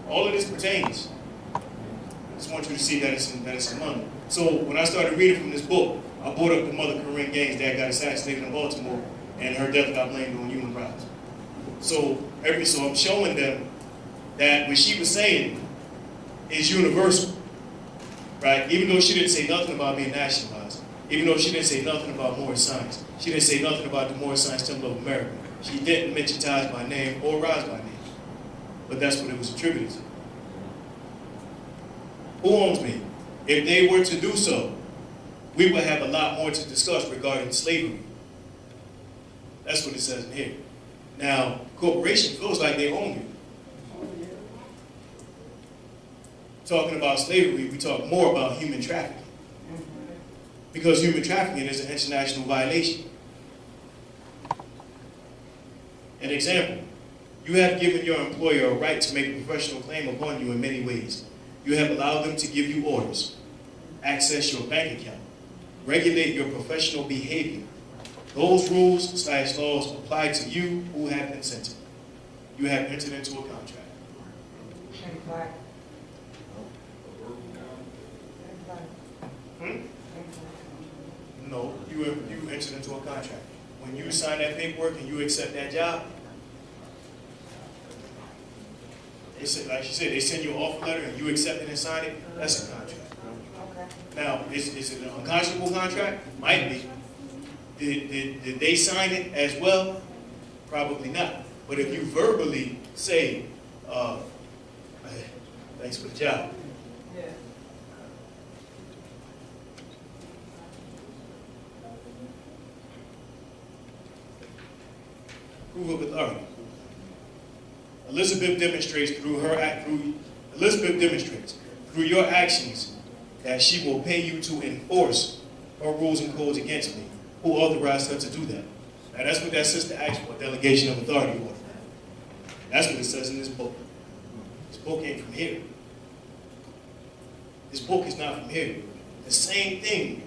All of this pertains. I just want you to see that it's a money. So when I started reading from this book, I brought up the mother Corinne Gaines that got assassinated in Baltimore, and her death got blamed on human rights. So I'm showing them that what she was saying is universal, right? Even though she didn't say nothing about being nationalized, even though she didn't say nothing about Moorish science, she didn't say nothing about the Moorish Science Temple of America. She didn't mention ties by name or rise by name, but that's what it was attributed to. Who owns me? If they were to do so, we would have a lot more to discuss regarding slavery. That's what it says in here. Now, corporation feels like they own you. Talking about slavery, we talk more about human trafficking. Because human trafficking is an international violation. An example, you have given your employer a right to make a professional claim upon you in many ways. You have allowed them to give you orders, access your bank account, regulate your professional behavior. Those rules/laws apply to you who have consented. You have entered into a contract. No, you entered into a contract. When you sign that paperwork and you accept that job, they said, like she said, they send you an offer letter and you accept it and sign it. That's a contract. Now, is it an unconscionable contract? Might be. Did they sign it as well? Probably not. But if you verbally say, thanks for the job. Yeah. Proof of authority. Elizabeth demonstrates through your actions that she will pay you to enforce her rules and codes against me. Who authorized her to do that? Now that's what that sister asked for, delegation of authority order. That's what it says in this book. This book ain't from here. This book is not from here. The same thing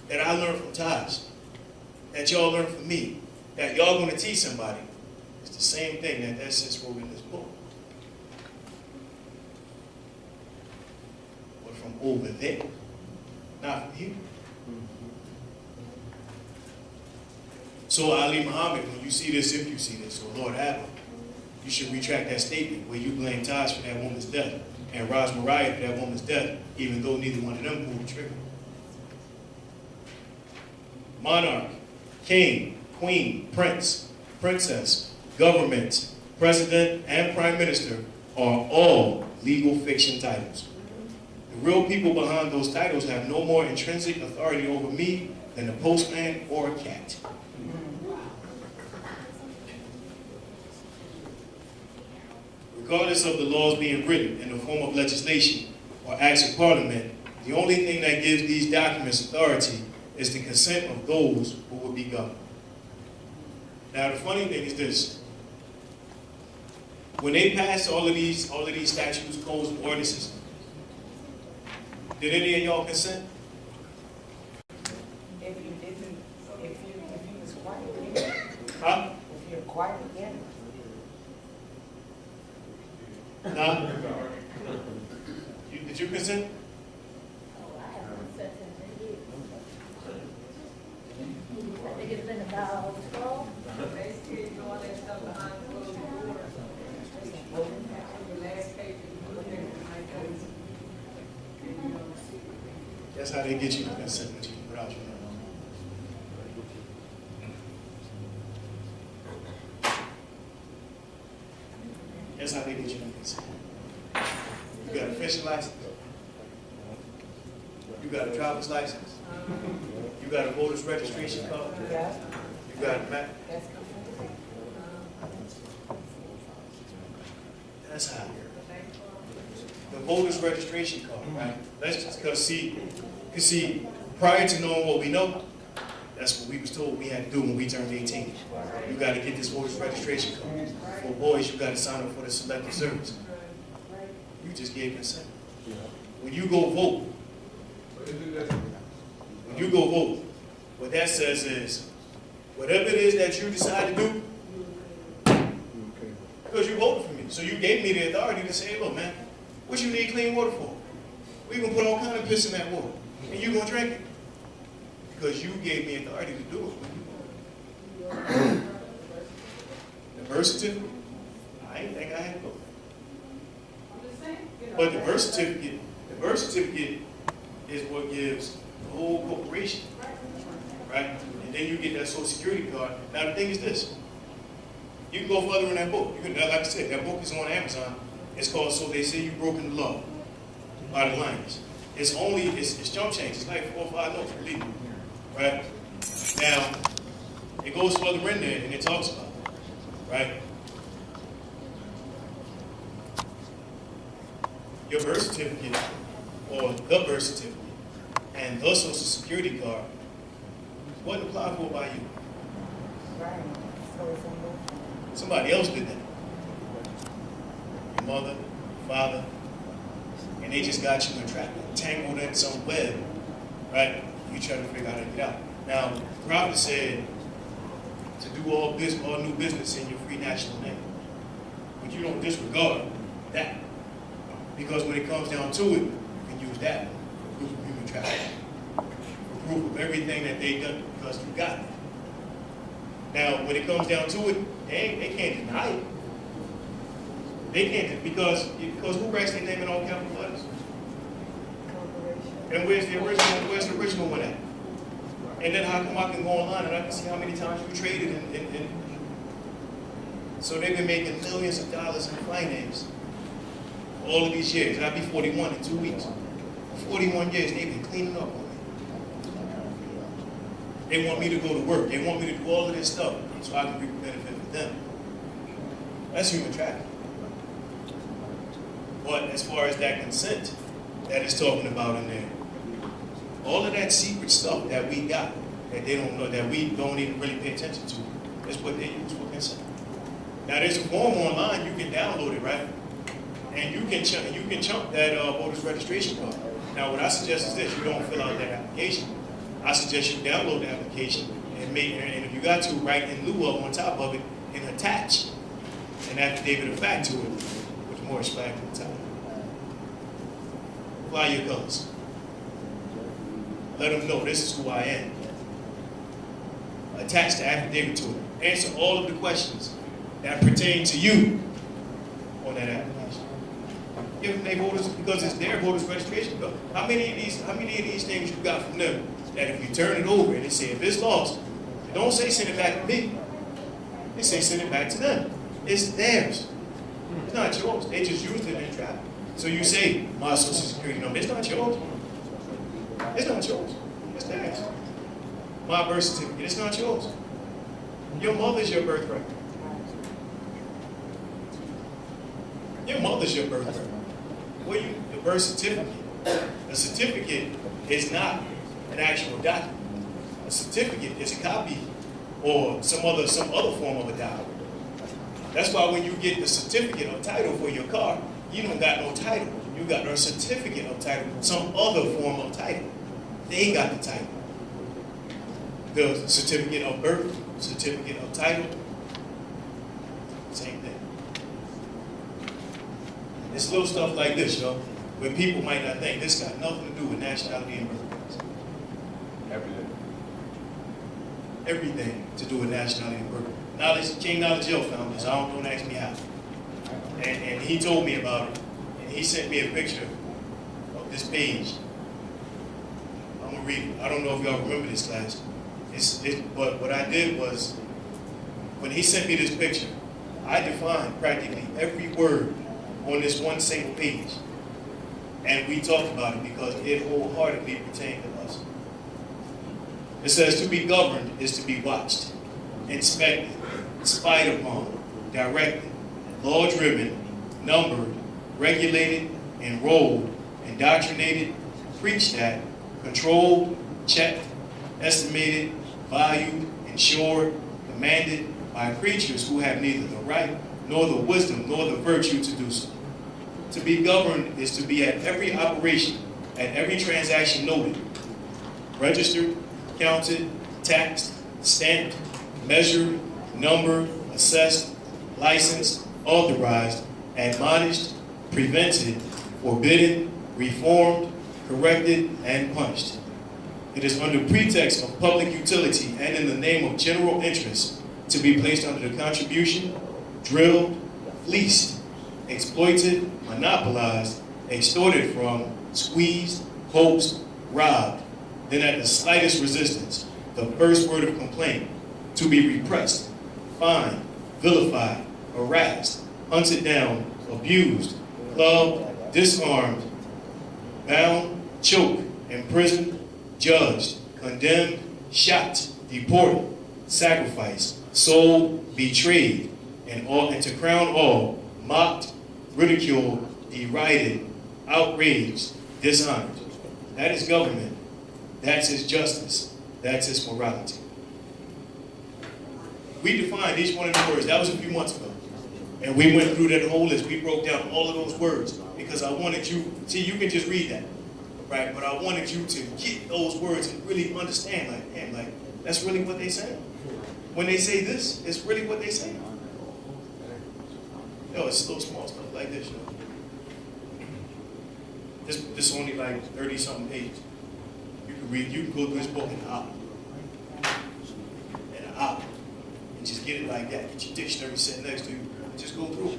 that I learned from Taj, that y'all learned from me, that y'all gonna teach somebody, it's the same thing that sis wrote in this book. But from over there, not from here. So Ali Muhammad, when you see this, if you see this, or Lord have it, you should retract that statement where you blame Taj for that woman's death and Ras Mariah for that woman's death, even though neither one of them pulled the trigger. Monarch, king, queen, prince, princess, government, president, and prime minister are all legal fiction titles. The real people behind those titles have no more intrinsic authority over me than a postman or a cat. Regardless of the laws being written in the form of legislation or acts of parliament, the only thing that gives these documents authority is the consent of those who will be governed. Now the funny thing is this. When they passed all of these statutes, codes, and ordinances, did any of y'all consent? If you didn't, if you was quiet, Huh? if you're quiet again. Nah? Did you consent? Oh, I haven't said something yet. I think it's been about 12. They still doing that stuff behind closed doors. The last page of the book, That's how they get you to consent without you knowing. That's how they get you to consent. You got a fishing license? You got a driver's license. You got a voter's registration card. Yeah. You got a map. That's That's how. The voter's registration card, right? Let's just cause see, prior to knowing what we know, that's what we was told we had to do when we turned 18. You got to get this voter's registration card. For boys, you got to sign up for the selective service. You just gave consent. When you go vote, what that says is, whatever it is that you decide to do, because you voted for me, so you gave me the authority to say, look, man, what you need clean water for? We gonna put all kind of piss in that water, and you gonna drink it because you gave me authority to do it. The birth certificate, I didn't think I had to go. But the birth certificate is what gives the whole corporation, right? And then you get that Social Security card. Now the thing is this: you can go further in that book. You can, like I said, that book is on Amazon. It's called "So They Say You Broken the Law" by the Lions. It's jump change. It's like 4 or 5 notes, believe me. Right? Now, it goes further in there and it talks about it. Right? Your birth certificate, or the birth certificate, and the Social Security card wasn't applied for by you. right. So it's a move. Somebody else did that. Your mother, father, and they just got you entrapped, tangled in some web, right? You trying to figure out how to get out. Now, the prophet said to do all new business in your free national name. But you don't disregard that. Because when it comes down to it, you can use that for proof of human trafficking, for proof of everything that they've done because you got it. Now, when it comes down to it, they can't deny it. They can't, because who writes their name in all capital letters? And where's the original one at? And then how come I can go online and I can see how many times you traded in so they've been making millions of dollars in finance all of these years. I'll be 41 in 2 weeks. 41 years, they've been cleaning up on me. They want me to go to work. They want me to do all of this stuff so I can reap the benefit for them. That's human trafficking. But as far as that consent that it's talking about in there, all of that secret stuff that we got, that they don't know, that we don't even really pay attention to, is what they use for consent. Now there's a form online, you can download it, right? And you can chunk that voter's registration card. Now what I suggest is this: you don't fill out that application. I suggest you download the application and if you got to, write in lieu of on top of it and attach an affidavit of fact to it, with Moorish flag on the top. Fly your colors. Let them know this is who I am. Attach the affidavit to it. Answer all of the questions that pertain to you on that application. Give them their voters, because it's their voters registration card. How many of these things you got from them that if you turn it over and they say if it's lost, they don't say send it back to me. They say send it back to them. It's theirs. It's not yours. They just used it and trapped. So you say my Social Security number. It's not yours. It's not yours. It's theirs. My birth certificate. It's not yours. Your mother's your birthright. Your mother's your birthright. The birth certificate. A certificate is not an actual document. A certificate is a copy or some other form of a document. That's why when you get the certificate or title for your car, you don't got no title. You got a certificate of title, some other form of title. They got the title. The certificate of birth, certificate of title, same thing. It's little stuff like this, y'all, where people might not think this got nothing to do with nationality and birthplace. Everything to do with nationality and birthplace. Knowledge, King Knowledge Yo found this. Don't ask me how. And he told me about it. And he sent me a picture of this page. I'm gonna read it. I don't know if y'all remember this, class. But what I did was, when he sent me this picture, I defined practically every word on this one single page. And we talked about it because it wholeheartedly pertained to us. It says to be governed is to be watched, inspected, spied upon, directed, law-driven, numbered, regulated, enrolled, indoctrinated, preached at, controlled, checked, estimated, valued, insured, commanded by creatures who have neither the right, nor the wisdom, nor the virtue to do so. To be governed is to be at every operation, at every transaction noted, registered, counted, taxed, stamped, measured, numbered, assessed, licensed, authorized, admonished, prevented, forbidden, reformed, corrected, and punished. It is under pretext of public utility and in the name of general interest to be placed under the contribution, drilled, fleeced, exploited, monopolized, extorted from, squeezed, coaxed, robbed, then at the slightest resistance, the first word of complaint, to be repressed, fined, vilified, harassed, hunted down, abused, clubbed, disarmed, bound, choked, imprisoned, judged, condemned, shot, deported, sacrificed, sold, betrayed, and to crown all, mocked, ridiculed, derided, outraged, dishonored. That is government. That's its justice. That's its morality. We defined each one of the words. That was a few months ago. And we went through that whole list. We broke down all of those words because I wanted you, see, you can just read that, right? But I wanted you to get those words and really understand, like, man, like, that's really what they say. When they say this, it's really what they say. Yo, it's little small stuff like this, yo. This only like 30-something pages. You can read, you can go through this book in an hour. In an hour. And just get it like that. Get your dictionary sitting next to you. Just go through it.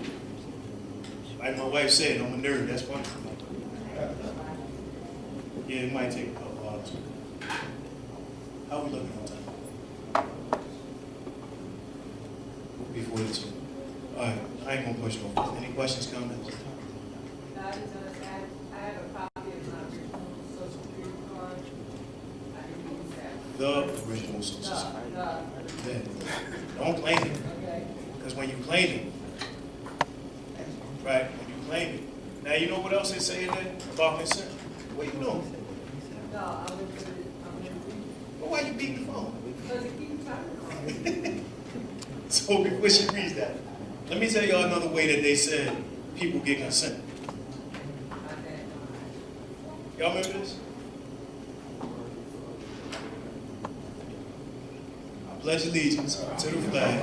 Like my wife said, I'm a nerd. That's funny. Yeah, it might take a couple hours. How are we looking on time? Before this one. All right, I ain't gonna push no. Any questions, comments? I have a copy of my original social security card. I didn't use that. The original social security. No. Don't claim it. Okay. Because when you claim it, right, when you claim it, now you know what else they say in there about consent? What are you doing? No, I'm gonna put it, Well, why you beating the phone? because it keeps talking. So before she reads that, let me tell y'all another way that they said people get consent. Y'all remember this? I pledge allegiance to the flag.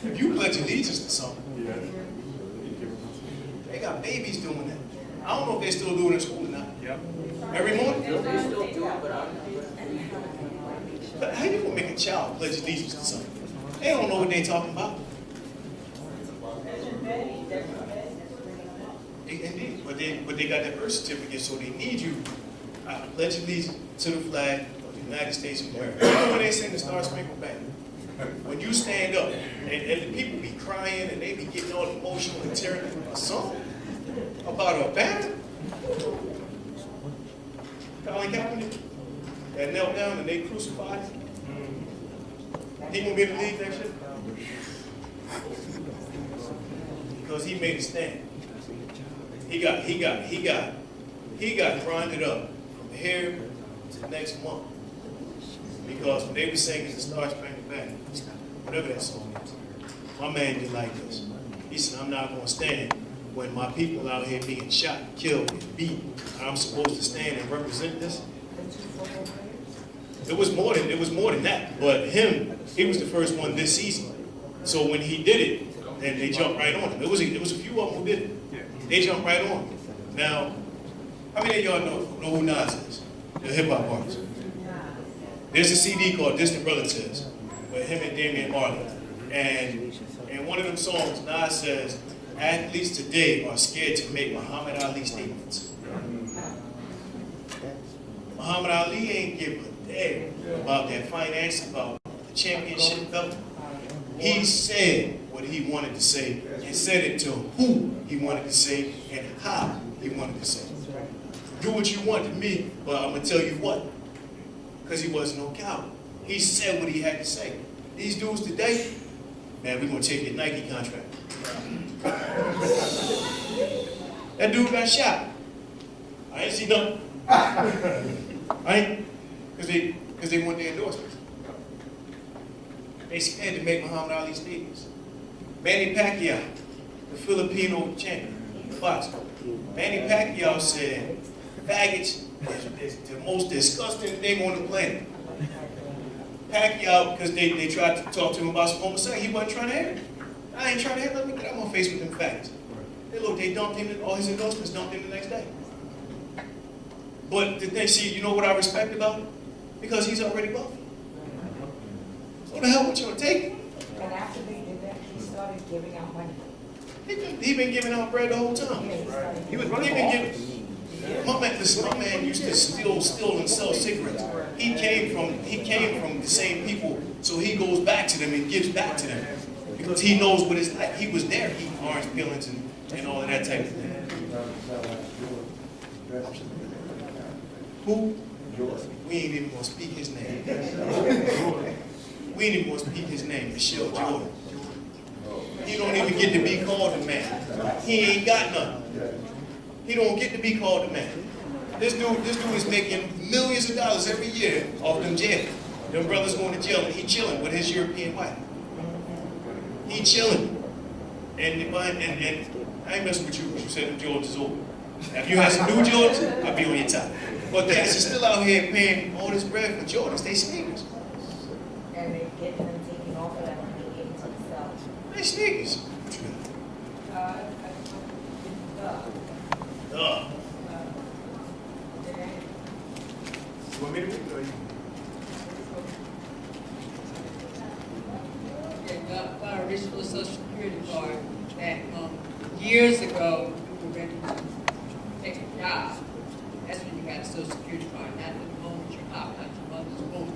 If you pledge allegiance to something, they got babies doing that. I don't know if they still do it in school or not. Yep. Every morning? They still do it, but But how you gonna make a child pledge allegiance to something? They don't know what they talking about. Indeed, but they got that birth certificate, so they need you. I pledge allegiance to the flag of the United States of America. You know when they sing the Star Spangled Banner? When you stand up, and the people be crying, and they be getting all emotional and tearing a song about a banner. Colin Kaepernick that knelt down and they crucified him. He gonna be in the league next year? Because he made a stand. He got grinded up from here to next month. Because when they were singing the Star Spangled Banner, whatever that song is, my man did like this. He said, I'm not gonna stand when my people out here being shot, killed, and beat. I'm supposed to stand and represent this. It was more than that. But he was the first one this season. So when he did it, then they jumped right on him. It was a few of them who did it. They jumped right on him. Now, how many of y'all know who Nas is? The hip hop artist. There's a CD called Distant Relatives with him and Damian Marley. And in one of them songs, Nas says, athletes today are scared to make Muhammad Ali statements. Muhammad Ali ain't give a damn about that finance, about the championship belt. He said what what he wanted to say and said it to who he wanted to say and how he wanted to say it. Do what you want to me, but I'm going to tell you what. Because he wasn't no coward. He said what he had to say. These dudes today, man, we're going to take your Nike contract. That dude got shot. I ain't seen nothing. Right? Because they want their endorsements. They scared to make Muhammad Ali statements. Manny Pacquiao, the Filipino champion, the boxer. Manny Pacquiao said, faggots is the most disgusting thing on the planet. Pacquiao, because they tried to talk to him about some homosexuality, he wasn't trying to hear it. I ain't trying to hear it. Let me get out my face with them faggots. Hey, look, they dumped him, all his endorsements dumped him the next day. But did they see, you know what I respect about him? Because he's already wealthy. So the hell would you want to take it? And after they did that, he started giving out money. He been giving out bread the whole time. He was running for office. My man used to steal and sell cigarettes. He came from the same people, so he goes back to them and gives back to them. Because he knows what it's like. He was there eating orange peelings and all of that type of thing. Who? We ain't even gonna speak his name. We ain't even gonna speak his name, Michelle Jordan. He don't even get to be called a man. He ain't got nothing. He don't get to be called a man. This dude is making millions of dollars every year off them jail. Them brothers going to jail and he chilling with his European wife. He chilling. And I ain't messing with you because you said them Jordans is over. Now, if you had some new Jordans, I'd be on your top. But cats are still out here paying all this bread for Jordans. They sneakers. And they get them taken off of that when they get into the cell. They sneakers. You want me to read it or you? Got our original Social Security card that years ago we were ready to take a job. That's when you got a Social Security card, not the moment you pop out your mother's womb.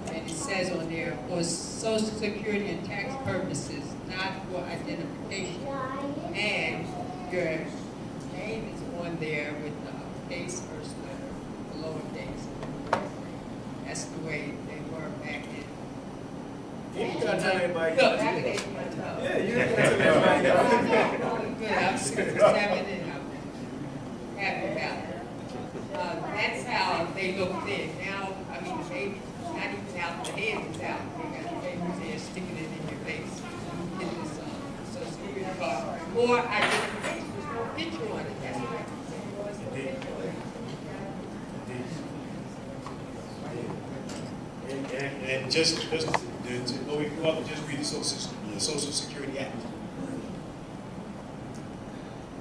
And it says on there, for Social Security and tax purposes, not for identification. And your name is on there with the case first letter, the lowercase. That's the way they were back then. You ain't gotta tell everybody. Yeah, you ain't gotta tell everybody. Good, I'm 67 and I'm happy about it. That's how they look then. Now, I mean, the baby's not even out, the head is out. They got the baby's there sticking it in your face. Get this Social Security card. Or identification, there's no picture on it. That's right. And just to go even further, just read the Social Security Act.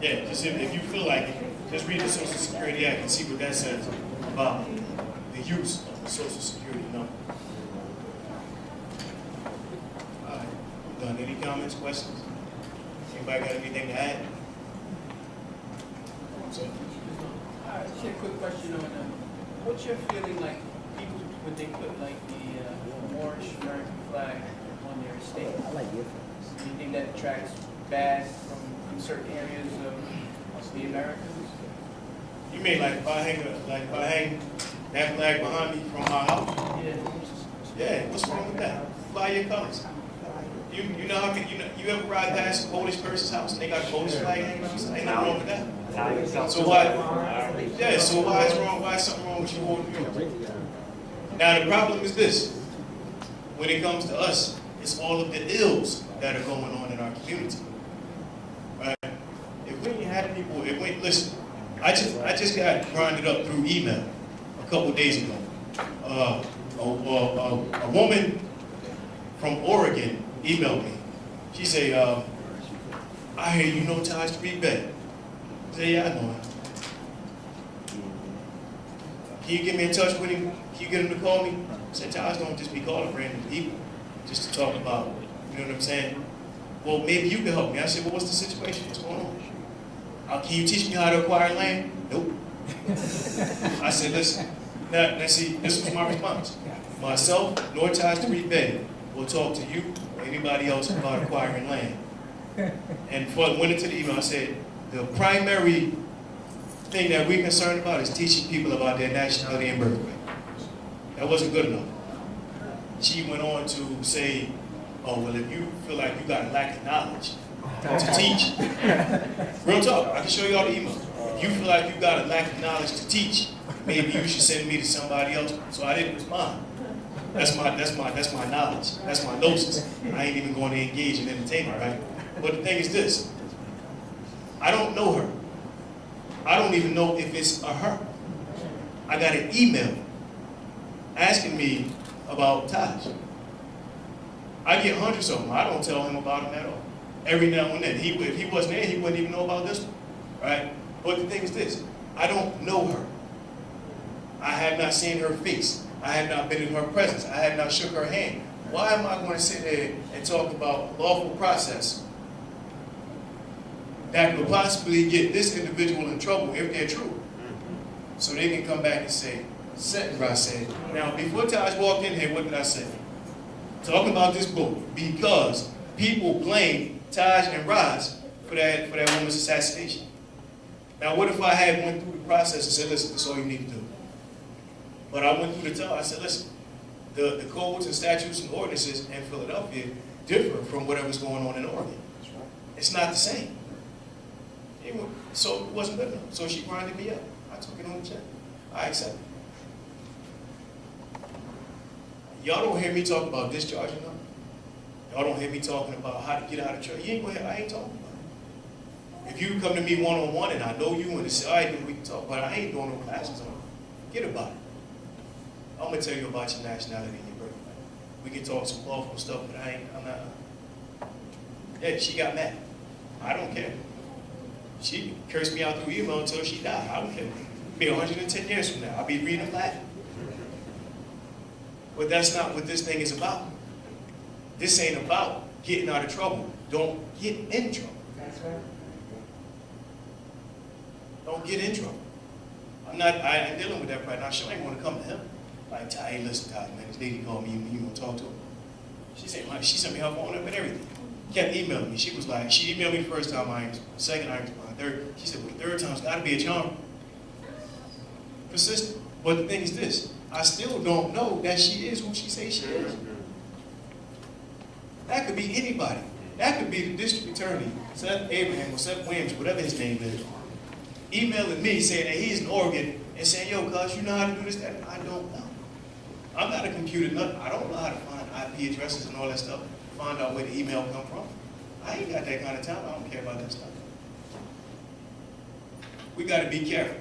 Yeah, just if you feel like it, just read the Social Security Act and see what that says about the use of the Social Security number. All right, I'm done. Any comments, questions? Anybody got anything to add? So, Just a quick question on what's your feeling like people when they put like the Moorish American flag on their estate? I like your Do you think that attracts bad from certain areas of the Americans? you mean like if I hang that flag behind me from my house? Yeah. Yeah, what's wrong with that? Fly your colors. You know how you ever ride past a Polish person's house and they got a Polish flag hanging on? Ain't nothing wrong with that. So why? Yeah. So why is wrong? Why is something wrong with you holding yours? Now the problem is this: when it comes to us, it's all of the ills that are going on in our community. Right? If we had people, listen, I just got grinded up through email a couple days ago. A woman from Oregon emailed me. She say, I hear you know Ties to Bey. I say, yeah, I know him. Can you get me in touch with him? Can you get him to call me? I said, Ties don't just be calling random people just to talk about, you know what I'm saying? Well, maybe you can help me. I said, well, what's the situation? What's going on? Can you teach me how to acquire land? Nope. I said, listen, now see, this was my response. Myself, nor Ties to Bey, will talk to you or anybody else about acquiring land. And before I went into the email, I said, the primary thing that we're concerned about is teaching people about their nationality and birthright. That wasn't good enough. She went on to say, oh, well, if you feel like you got a lack of knowledge to teach, real talk, I can show you all the emails. If you feel like you got a lack of knowledge to teach, maybe you should send me to somebody else. So I didn't respond. That's my knowledge. That's my gnosis. I ain't even going to engage in entertainment, right? But the thing is this. I don't know her. I don't even know if it's a her. I got an email asking me about Taj. I get hundreds of them. I don't tell him about them at all. Every now and then. If he wasn't there, he wouldn't even know about this one, right? But the thing is this. I don't know her. I have not seen her face. I have not been in her presence. I have not shook her hand. Why am I going to sit there and talk about a lawful process that could possibly get this individual in trouble if they're true? So they can come back and say, Setenra said. Now, before Taj walked in here, what did I say? Talking about this book, because people blame Taj and Raz for that woman's assassination. Now, what if I had went through the process and said, listen, that's all you need to do? But I went through the time, I said, listen, the codes and statutes and ordinances in Philadelphia differ from whatever's going on in Oregon. It's not the same. So it wasn't good enough. So she grinded me up. I took it on the chin. I accepted it. Y'all don't hear me talk about discharging them. Y'all don't hear me talking about how to get out of trouble. You ain't gonna hear, I ain't talking about it. If you come to me one-on-one and I know you and say, all right, then we can talk about it. I ain't doing no classes on it. Forget about it. I'm gonna tell you about your nationality and your birthright. We can talk some lawful stuff, but I'm not. Yeah, she got mad. I don't care. She cursed me out through email until she died. I don't care. It'll be 110 years from now. I'll be reading Latin. But that's not what this thing is about. This ain't about getting out of trouble. Don't get in trouble. That's right. Don't get in trouble. I'm dealing with that right now. She ain't want to come to him. Like, hey, listen, Ty, man, this lady called me, you want to talk to her? She said, she sent me her phone number and everything. Kept emailing me. She was like, she emailed me the first time, I ain't responded. Second, I ain't responded. Third, she said, well, the third time's got to be a charm. Persistent. But the thing is this, I still don't know that she is who she says she is. That could be anybody. That could be the district attorney, Seth Abraham or Seth Williams, whatever his name is, emailing me saying that he's in Oregon and saying, yo, cuz, you know how to do this, that. I don't know. I'm not a computer nut. I don't know how to find IP addresses and all that stuff, find out where the email come from. I ain't got that kind of time. I don't care about that stuff. We got to be careful.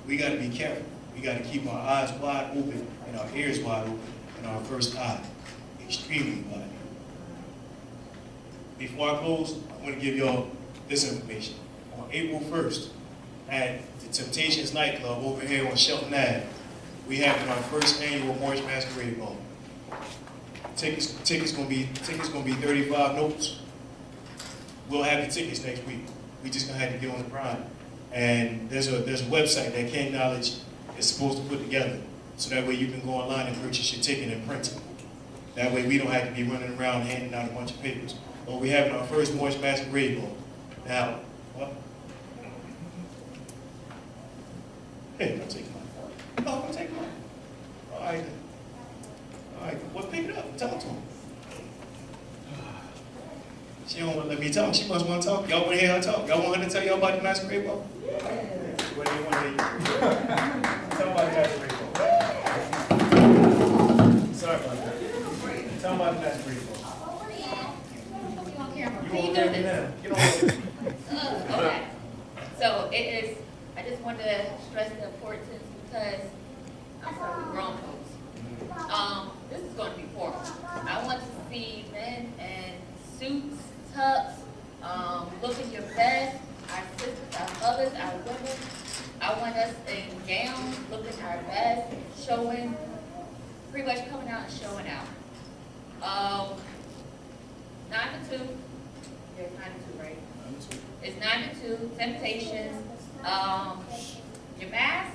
We got to be careful. We got to keep our eyes wide open and our ears wide open and our first eye extremely wide. Before I close, I want to give y'all this information. On April 1st, at the Temptations nightclub over here on Shelton Ave, we having our first annual Moorish Masquerade Ball. Tickets gonna be 35 notes. We'll have the tickets next week. We just gonna have to get on the grind. And there's a website that King Knowledge is supposed to put together, so that way you can go online and purchase your ticket and print it. That way we don't have to be running around handing out a bunch of papers. But we're having our first Moorish Masquerade Ball. Now, what? Hey, don't take mine. No, don't take mine. All right, then. All right, well, pick it up. Talk to him. She don't want to let me talk. She must want to talk. Y'all want to hear her talk? Y'all want her to tell y'all about the masquerade ball? Yeah. What do you want to hear? Tell about the masquerade ball. Sorry about that. Tell about the masquerade ball. You won't let me now. Get on. Okay. So it is, I just wanted to stress the importance because I'm sorry, we're grown folks. This is going to be formal. I want to see men in suits, tux, looking your best, our sisters, our mothers, our women. I want us in gowns, looking our best, showing, pretty much coming out and showing out. 9 to 2. There's 9 to 2, right? It's 9 to 2. Temptations. Your mask.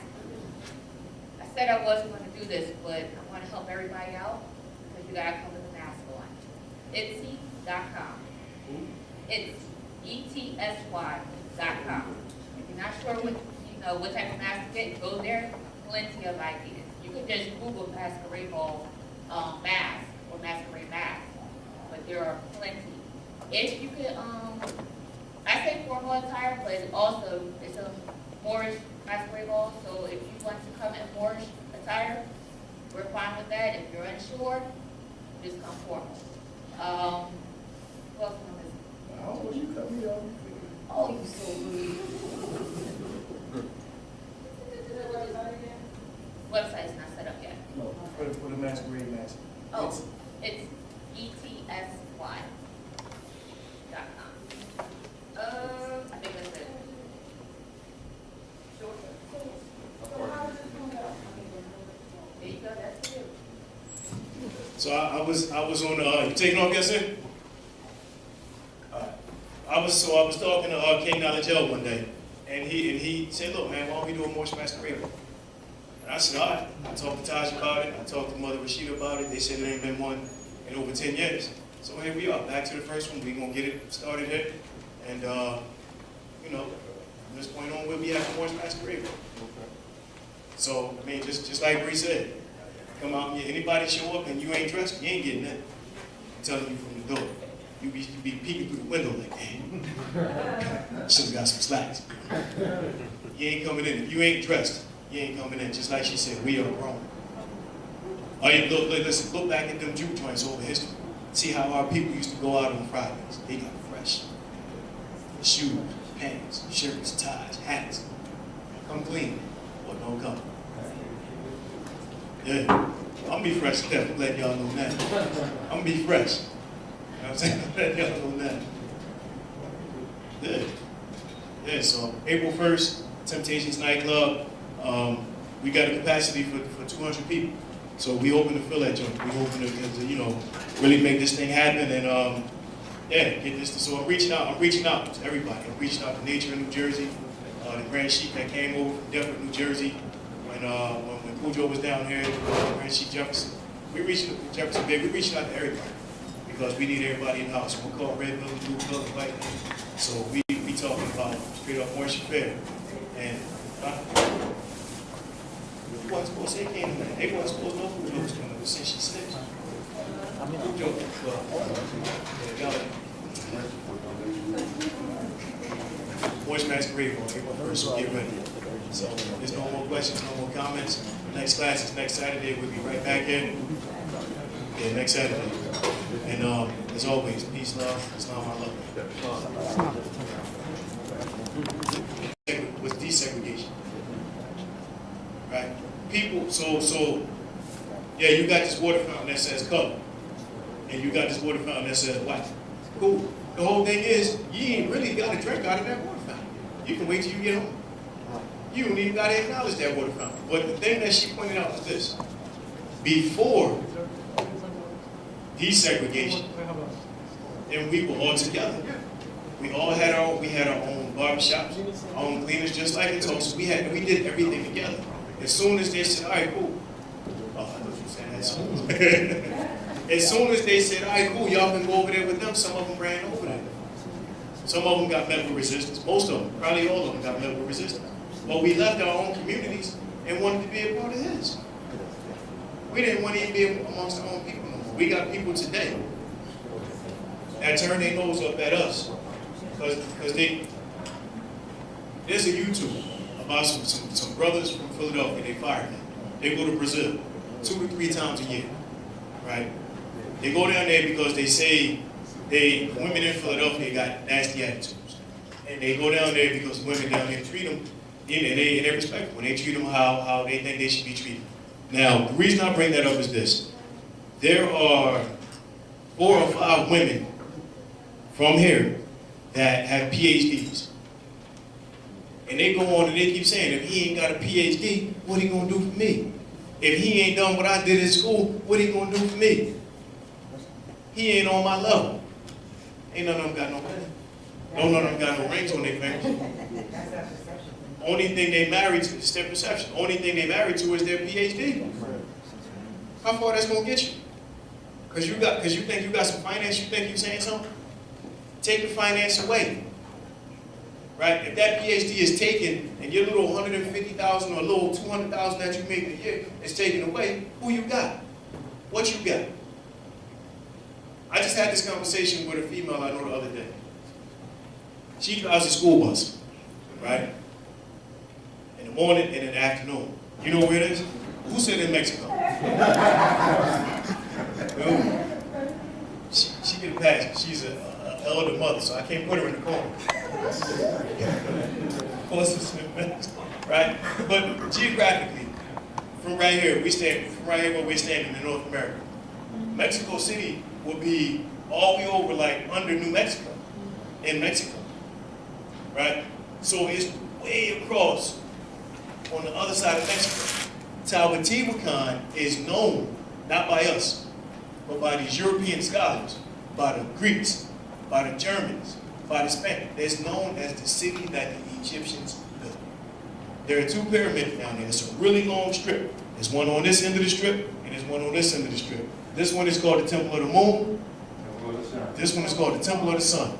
I said I wasn't going to do this, but I want to help everybody out because you gotta come with a mask on. etsy.com. It's ETSY.com. If you're not sure what type of mask to get, go there. Plenty of ideas. You could just Google masquerade ball mask or masquerade mask, but there are plenty. If you could, I say formal attire, but also it's a Moorish masquerade ball. So if you want to come in Moorish attire, we're fine with that. If you're unsure, just come formal. Who else am I missing? How will you cut me off? Oh, you so rude. Website's not set up yet. No, for the masquerade mask. Oh, it's ETSY.com. I think that's it. Sure. There you go, that's you. So I was on you taking off yesterday? I was talking to King Knowledge one day, and he said, look man, why don't we do a Moorish masquerade? And I said, all right. I talked to Taj about it, I talked to Mother Rashida about it, they said there ain't been one in over 10 years. So here we are, back to the first one, we gonna get it started here, and from this point on we'll be having Moorish masquerade. So, I mean, just like Bree said, come out, anybody show up and you ain't dressed, you ain't getting that. I'm telling you from the door. You be peeking through the window like, damn, should've got some slacks. You ain't coming in. If you ain't dressed, you ain't coming in. Just like she said, we are grown. Listen, look back at them juke joints over history. See how our people used to go out on Fridays. They got fresh. Shoes, pants, shirts, ties, hats. Come clean, or don't come. Yeah, I'm be fresh, Steph. I'm letting y'all know that. I'm gonna be fresh. You know what I'm saying? I'm letting y'all know that. Yeah. Yeah, so April 1st, Temptations nightclub. We got a capacity for 200 people. So we hoping to fill that joint. We hoping to really make this thing happen and get this. So I'm reaching out to everybody. I'm reaching out to Nature in New Jersey, the Grand Sheik that came over from Deptford, New Jersey, when Cujo was down here, Grand Sheik Jefferson. We're reaching out to Jefferson Bay. We're reaching out to everybody because we need everybody in the house. We'll call red building, blue building, white building. So we talking about straight up Moorish affair. And you wasn't supposed to say came to they wasn't supposed to know Cujo was coming since she snitched. Cujo. Moorish masquerade ball, April 1st, so get ready. So there's no more questions, no more comments. Next class is next Saturday. We'll be right back in. Yeah, next Saturday. And as always, peace, love, Islam, I love you. With desegregation. Right? People, so yeah, you got this water fountain that says color. And you got this water fountain that says white. Cool. The whole thing is, you ain't really got to drink out of that water fountain. You can wait till you get home. You don't even got to acknowledge that water fountain. But the thing that she pointed out was this. Before desegregation, and we were all together. We all had our own barbershops, our own cleaners, just like in Tulsa. We did everything together. As soon as they said, all right, cool. Oh, I thought you said that soon. As soon as they said, all right, cool, y'all can go over there with them, some of them ran over there. Some of them got met with resistance. Most of them, probably all of them, got met with resistance. But we left our own communities and wanted to be a part of his. We didn't want to even be amongst our own people no more. We got people today that turn their nose up at us because there's a YouTube about some brothers from Philadelphia. They fired them. They go to Brazil 2 to 3 times a year, right? They go down there because they say women in Philadelphia got nasty attitudes, and they go down there because women down there treat them and they respect them when they treat them how they think they should be treated. Now, the reason I bring that up is this: there are 4 or 5 women from here that have PhDs. And they go on and they keep saying, if he ain't got a PhD, what he gonna do for me? If he ain't done what I did in school, what he gonna do for me? He ain't on my level. Ain't none of them got no money. None of them got no rings on their fingers. Only thing they married to is their perception. Only thing they married to is their PhD. How far that's gonna get you? Because you think you got some finance, you think you're saying something? Take the finance away. Right? If that PhD is taken and your little 150,000 or a little 200,000 that you make a year is taken away, who you got? What you got? I just had this conversation with a female I know the other day. She drives a school bus, right? In the morning and in the afternoon. You know where it is? Who said in Mexico? She get a pass. She's an elder mother, so I can't put her in the corner. Of course, it's in Mexico, right? But geographically, from right here where we're standing in North America, Mexico City will be all the way over like under New Mexico, in Mexico, right? So it's way across on the other side of Mexico. Teotihuacan is known, not by us, but by these European scholars, by the Greeks, by the Germans, by the Spanish. It's known as the city that the Egyptians built. There are two pyramids down there. It's a really long strip. There's one on this end of the strip, and there's one on this end of the strip. This one is called the Temple of the Moon. This one is called the Temple of the Sun.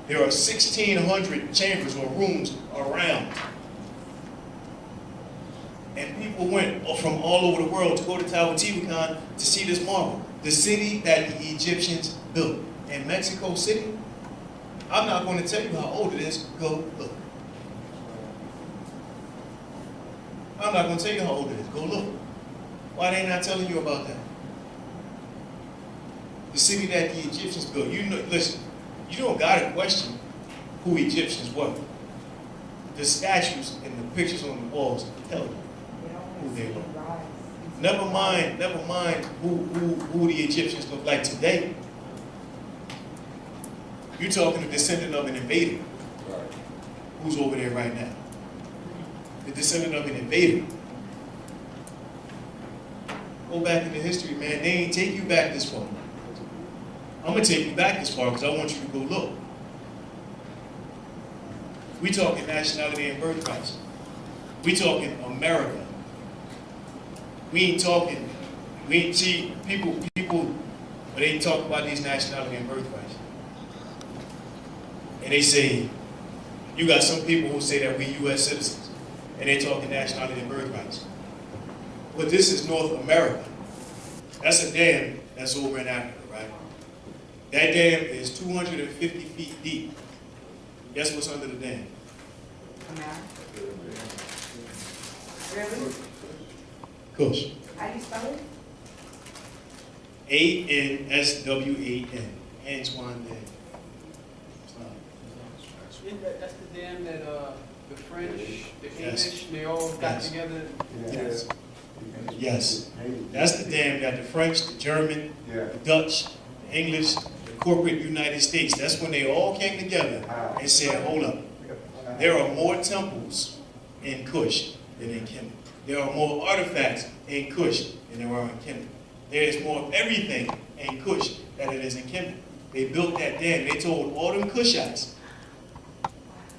There are 1,600 chambers or rooms around. And people went from all over the world to go to Teotihuacan to see this marvel. The city that the Egyptians built. In Mexico City, I'm not going to tell you how old it is. Go look. I'm not going to tell you how old it is. Go look. Why they not telling you about that? The city that the Egyptians built. You know, listen, you don't got to question who Egyptians were. The statues and the pictures on the walls tell you who they were. Never mind who the Egyptians look like today. You're talking a descendant of an invader. Right. Who's over there right now? The descendant of an invader. Go back into history, man. They ain't take you back this far. I'm going to take you back this far because I want you to go look. We talking nationality and birthrights. We talking America. We ain't see people, but they talk about these nationality and birthrights. And they say, you got some people who say that we U.S. citizens, and they talking nationality and birthrights. But this is North America. That's a dam that's over in Africa, right? That dam is 250 feet deep. Guess what's under the dam? Really? Kush. How you spell it? A-N-S-W-A-N. Antoine Dam. That's the dam that the French, the Yes. English, they all got Yes. together. Yes. Yes. That's the dam that the French, the German, Yeah. the Dutch, the English, the corporate United States, that's when they all came together and said, hold up. There are more temples in Kush than in Kemet. There are more artifacts in Kush than there are in Kemet. There is more of everything in Kush than it is in Kemet. They built that dam. They told all them Kushites,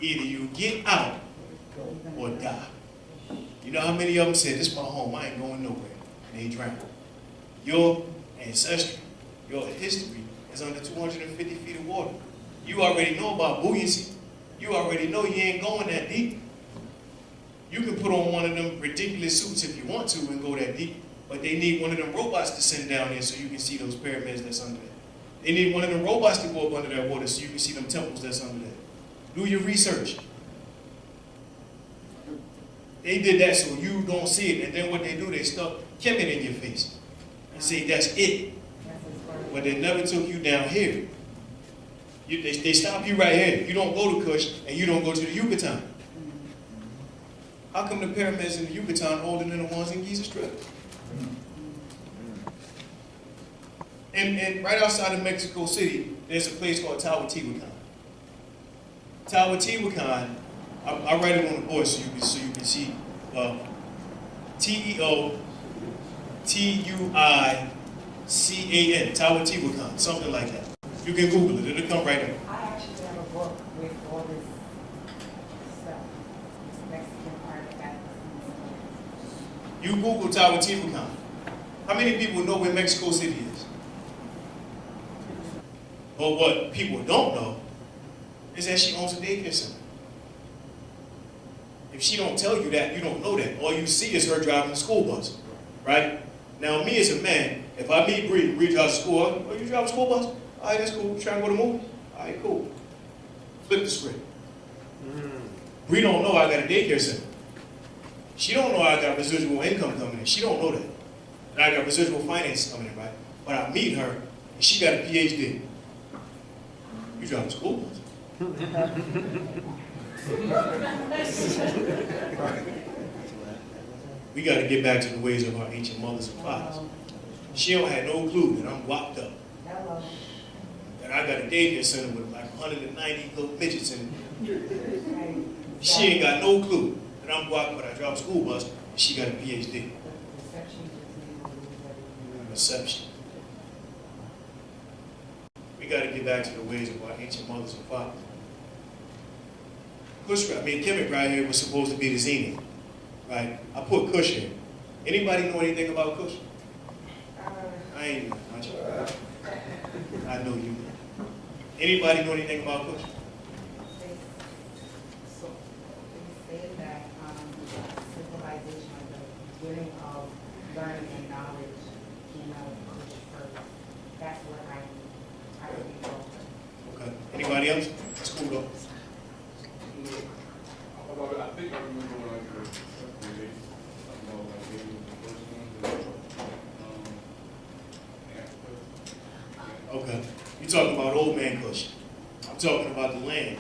either you get out or die. You know how many of them said, this is my home, I ain't going nowhere. And they drowned. Your ancestry, your history is under 250 feet of water. You already know about buoyancy. You already know you ain't going that deep. You can put on one of them ridiculous suits if you want to and go that deep, but they need one of them robots to send down there so you can see those pyramids that's under there. They need one of them robots to go up under that water so you can see them temples that's under there. Do your research. They did that so you don't see it, and then what they do, they stuck Kemet in your face and say that's it. But they never took you down here. They stop you right here. You don't go to Kush and you don't go to the Yucatan. How come the pyramids in the Yucatan older than the ones in Giza Strip? And right outside of Mexico City, there's a place called Teotihuacan. Teotihuacan, I write it on the board so you can see. Teotihuacan, Teotihuacan, something like that. You can Google it; it'll come right up. I actually have a book with all this stuff, Mexican artifacts. You Google Teotihuacan. How many people know where Mexico City is? But what people don't know is that she owns a daycare center. If she don't tell you that, you don't know that. All you see is her driving the school bus, right? Now, me as a man, if I meet Bree drives the school, oh, you drive a school bus? All right, that's cool. You trying to go to the movie? All right, cool. Flip the script. Bree don't know I got a daycare center. She don't know I got residual income coming in. She don't know that. And I got residual finance coming in, right? But I meet her, and she got a PhD. You drive a school bus? We got to get back to the ways of our ancient mothers and fathers. She don't have no clue that I'm whopped up. Hello. That I got a daycare center with like 190 little midgets in it. She ain't got no clue that I'm whopped, but I drive a school bus, and she got a PhD. Reception. We got to get back to the ways of our ancient mothers and fathers. Kemet right here was supposed to be the zenith, right? I put Kush here. Anybody know anything about Kush? I ain't know. Not you. I know you. Anybody know anything about Kush? So, they said that civilization, the winning of learning and knowledge came out of Kush first. That's what I read about. Okay. Anybody else? Let's cool though. I think I remember when I heard the first one. Okay. You talking about old man Kush. I'm talking about the land.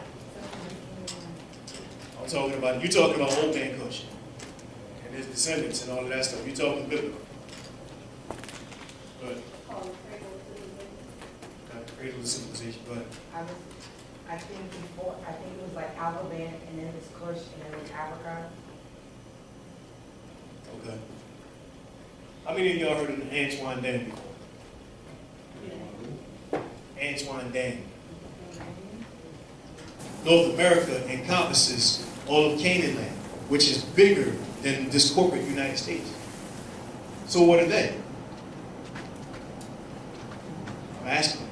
I'm talking about, you talking about old man Kush. And his descendants and all of that stuff. You talking biblical. Go ahead. Cradle of civilization. Go ahead. I think it was like Alabama, and then it was Kush, and then it was Africa. Okay. How many of y'all heard of the Antoine Dam before? Antoine Dam. North America encompasses all of Canaan land, which is bigger than this corporate United States. So what are they? I'm asking.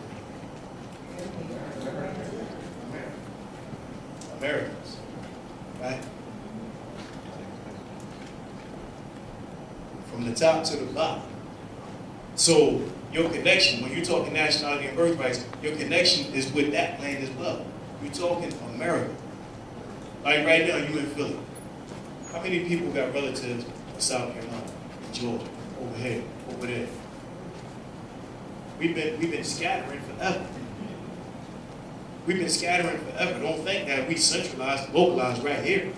Americans, right? From the top to the bottom. So your connection, when you're talking nationality and birthrights, your connection is with that land as well. You're talking America. Like right now, you in Philly. How many people got relatives in South Carolina, Georgia, over here, over there? We've been scattering forever. We've been scattering forever. Don't think that we centralized, localized right here.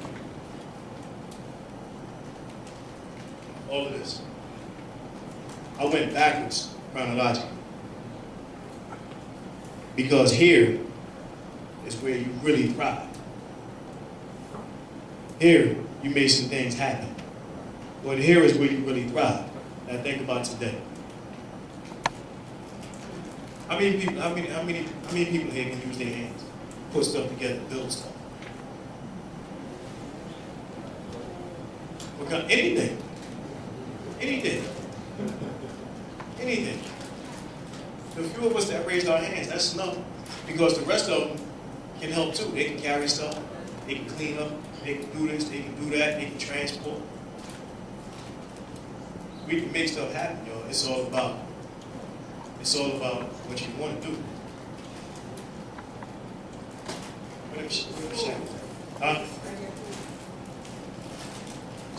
All of this. I went backwards chronologically. Because here is where you really thrive. Here, you made some things happen. But here is where you really thrive. Now think about today. How many people here can use their hands, put stuff together, build stuff? Anything. The few of us that raised our hands, that's enough. Because the rest of them can help too. They can carry stuff, they can clean up, they can do this, they can do that, they can transport. We can make stuff happen, y'all. It's all about what you want to do.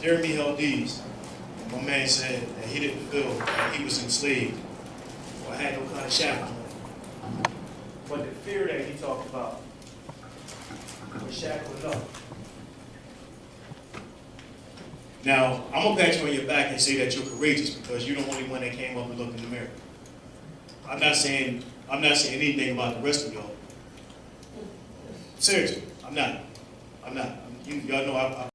Jeremy held these. My man said that he didn't feel that he was enslaved or had no kind of shackles on. But the fear that he talked about was shackled up. Now, I'm going to pat you on your back and say that you're courageous because you're the only one that came up and looked in the mirror. I'm not saying anything about the rest of y'all. Seriously, I'm not. Y'all know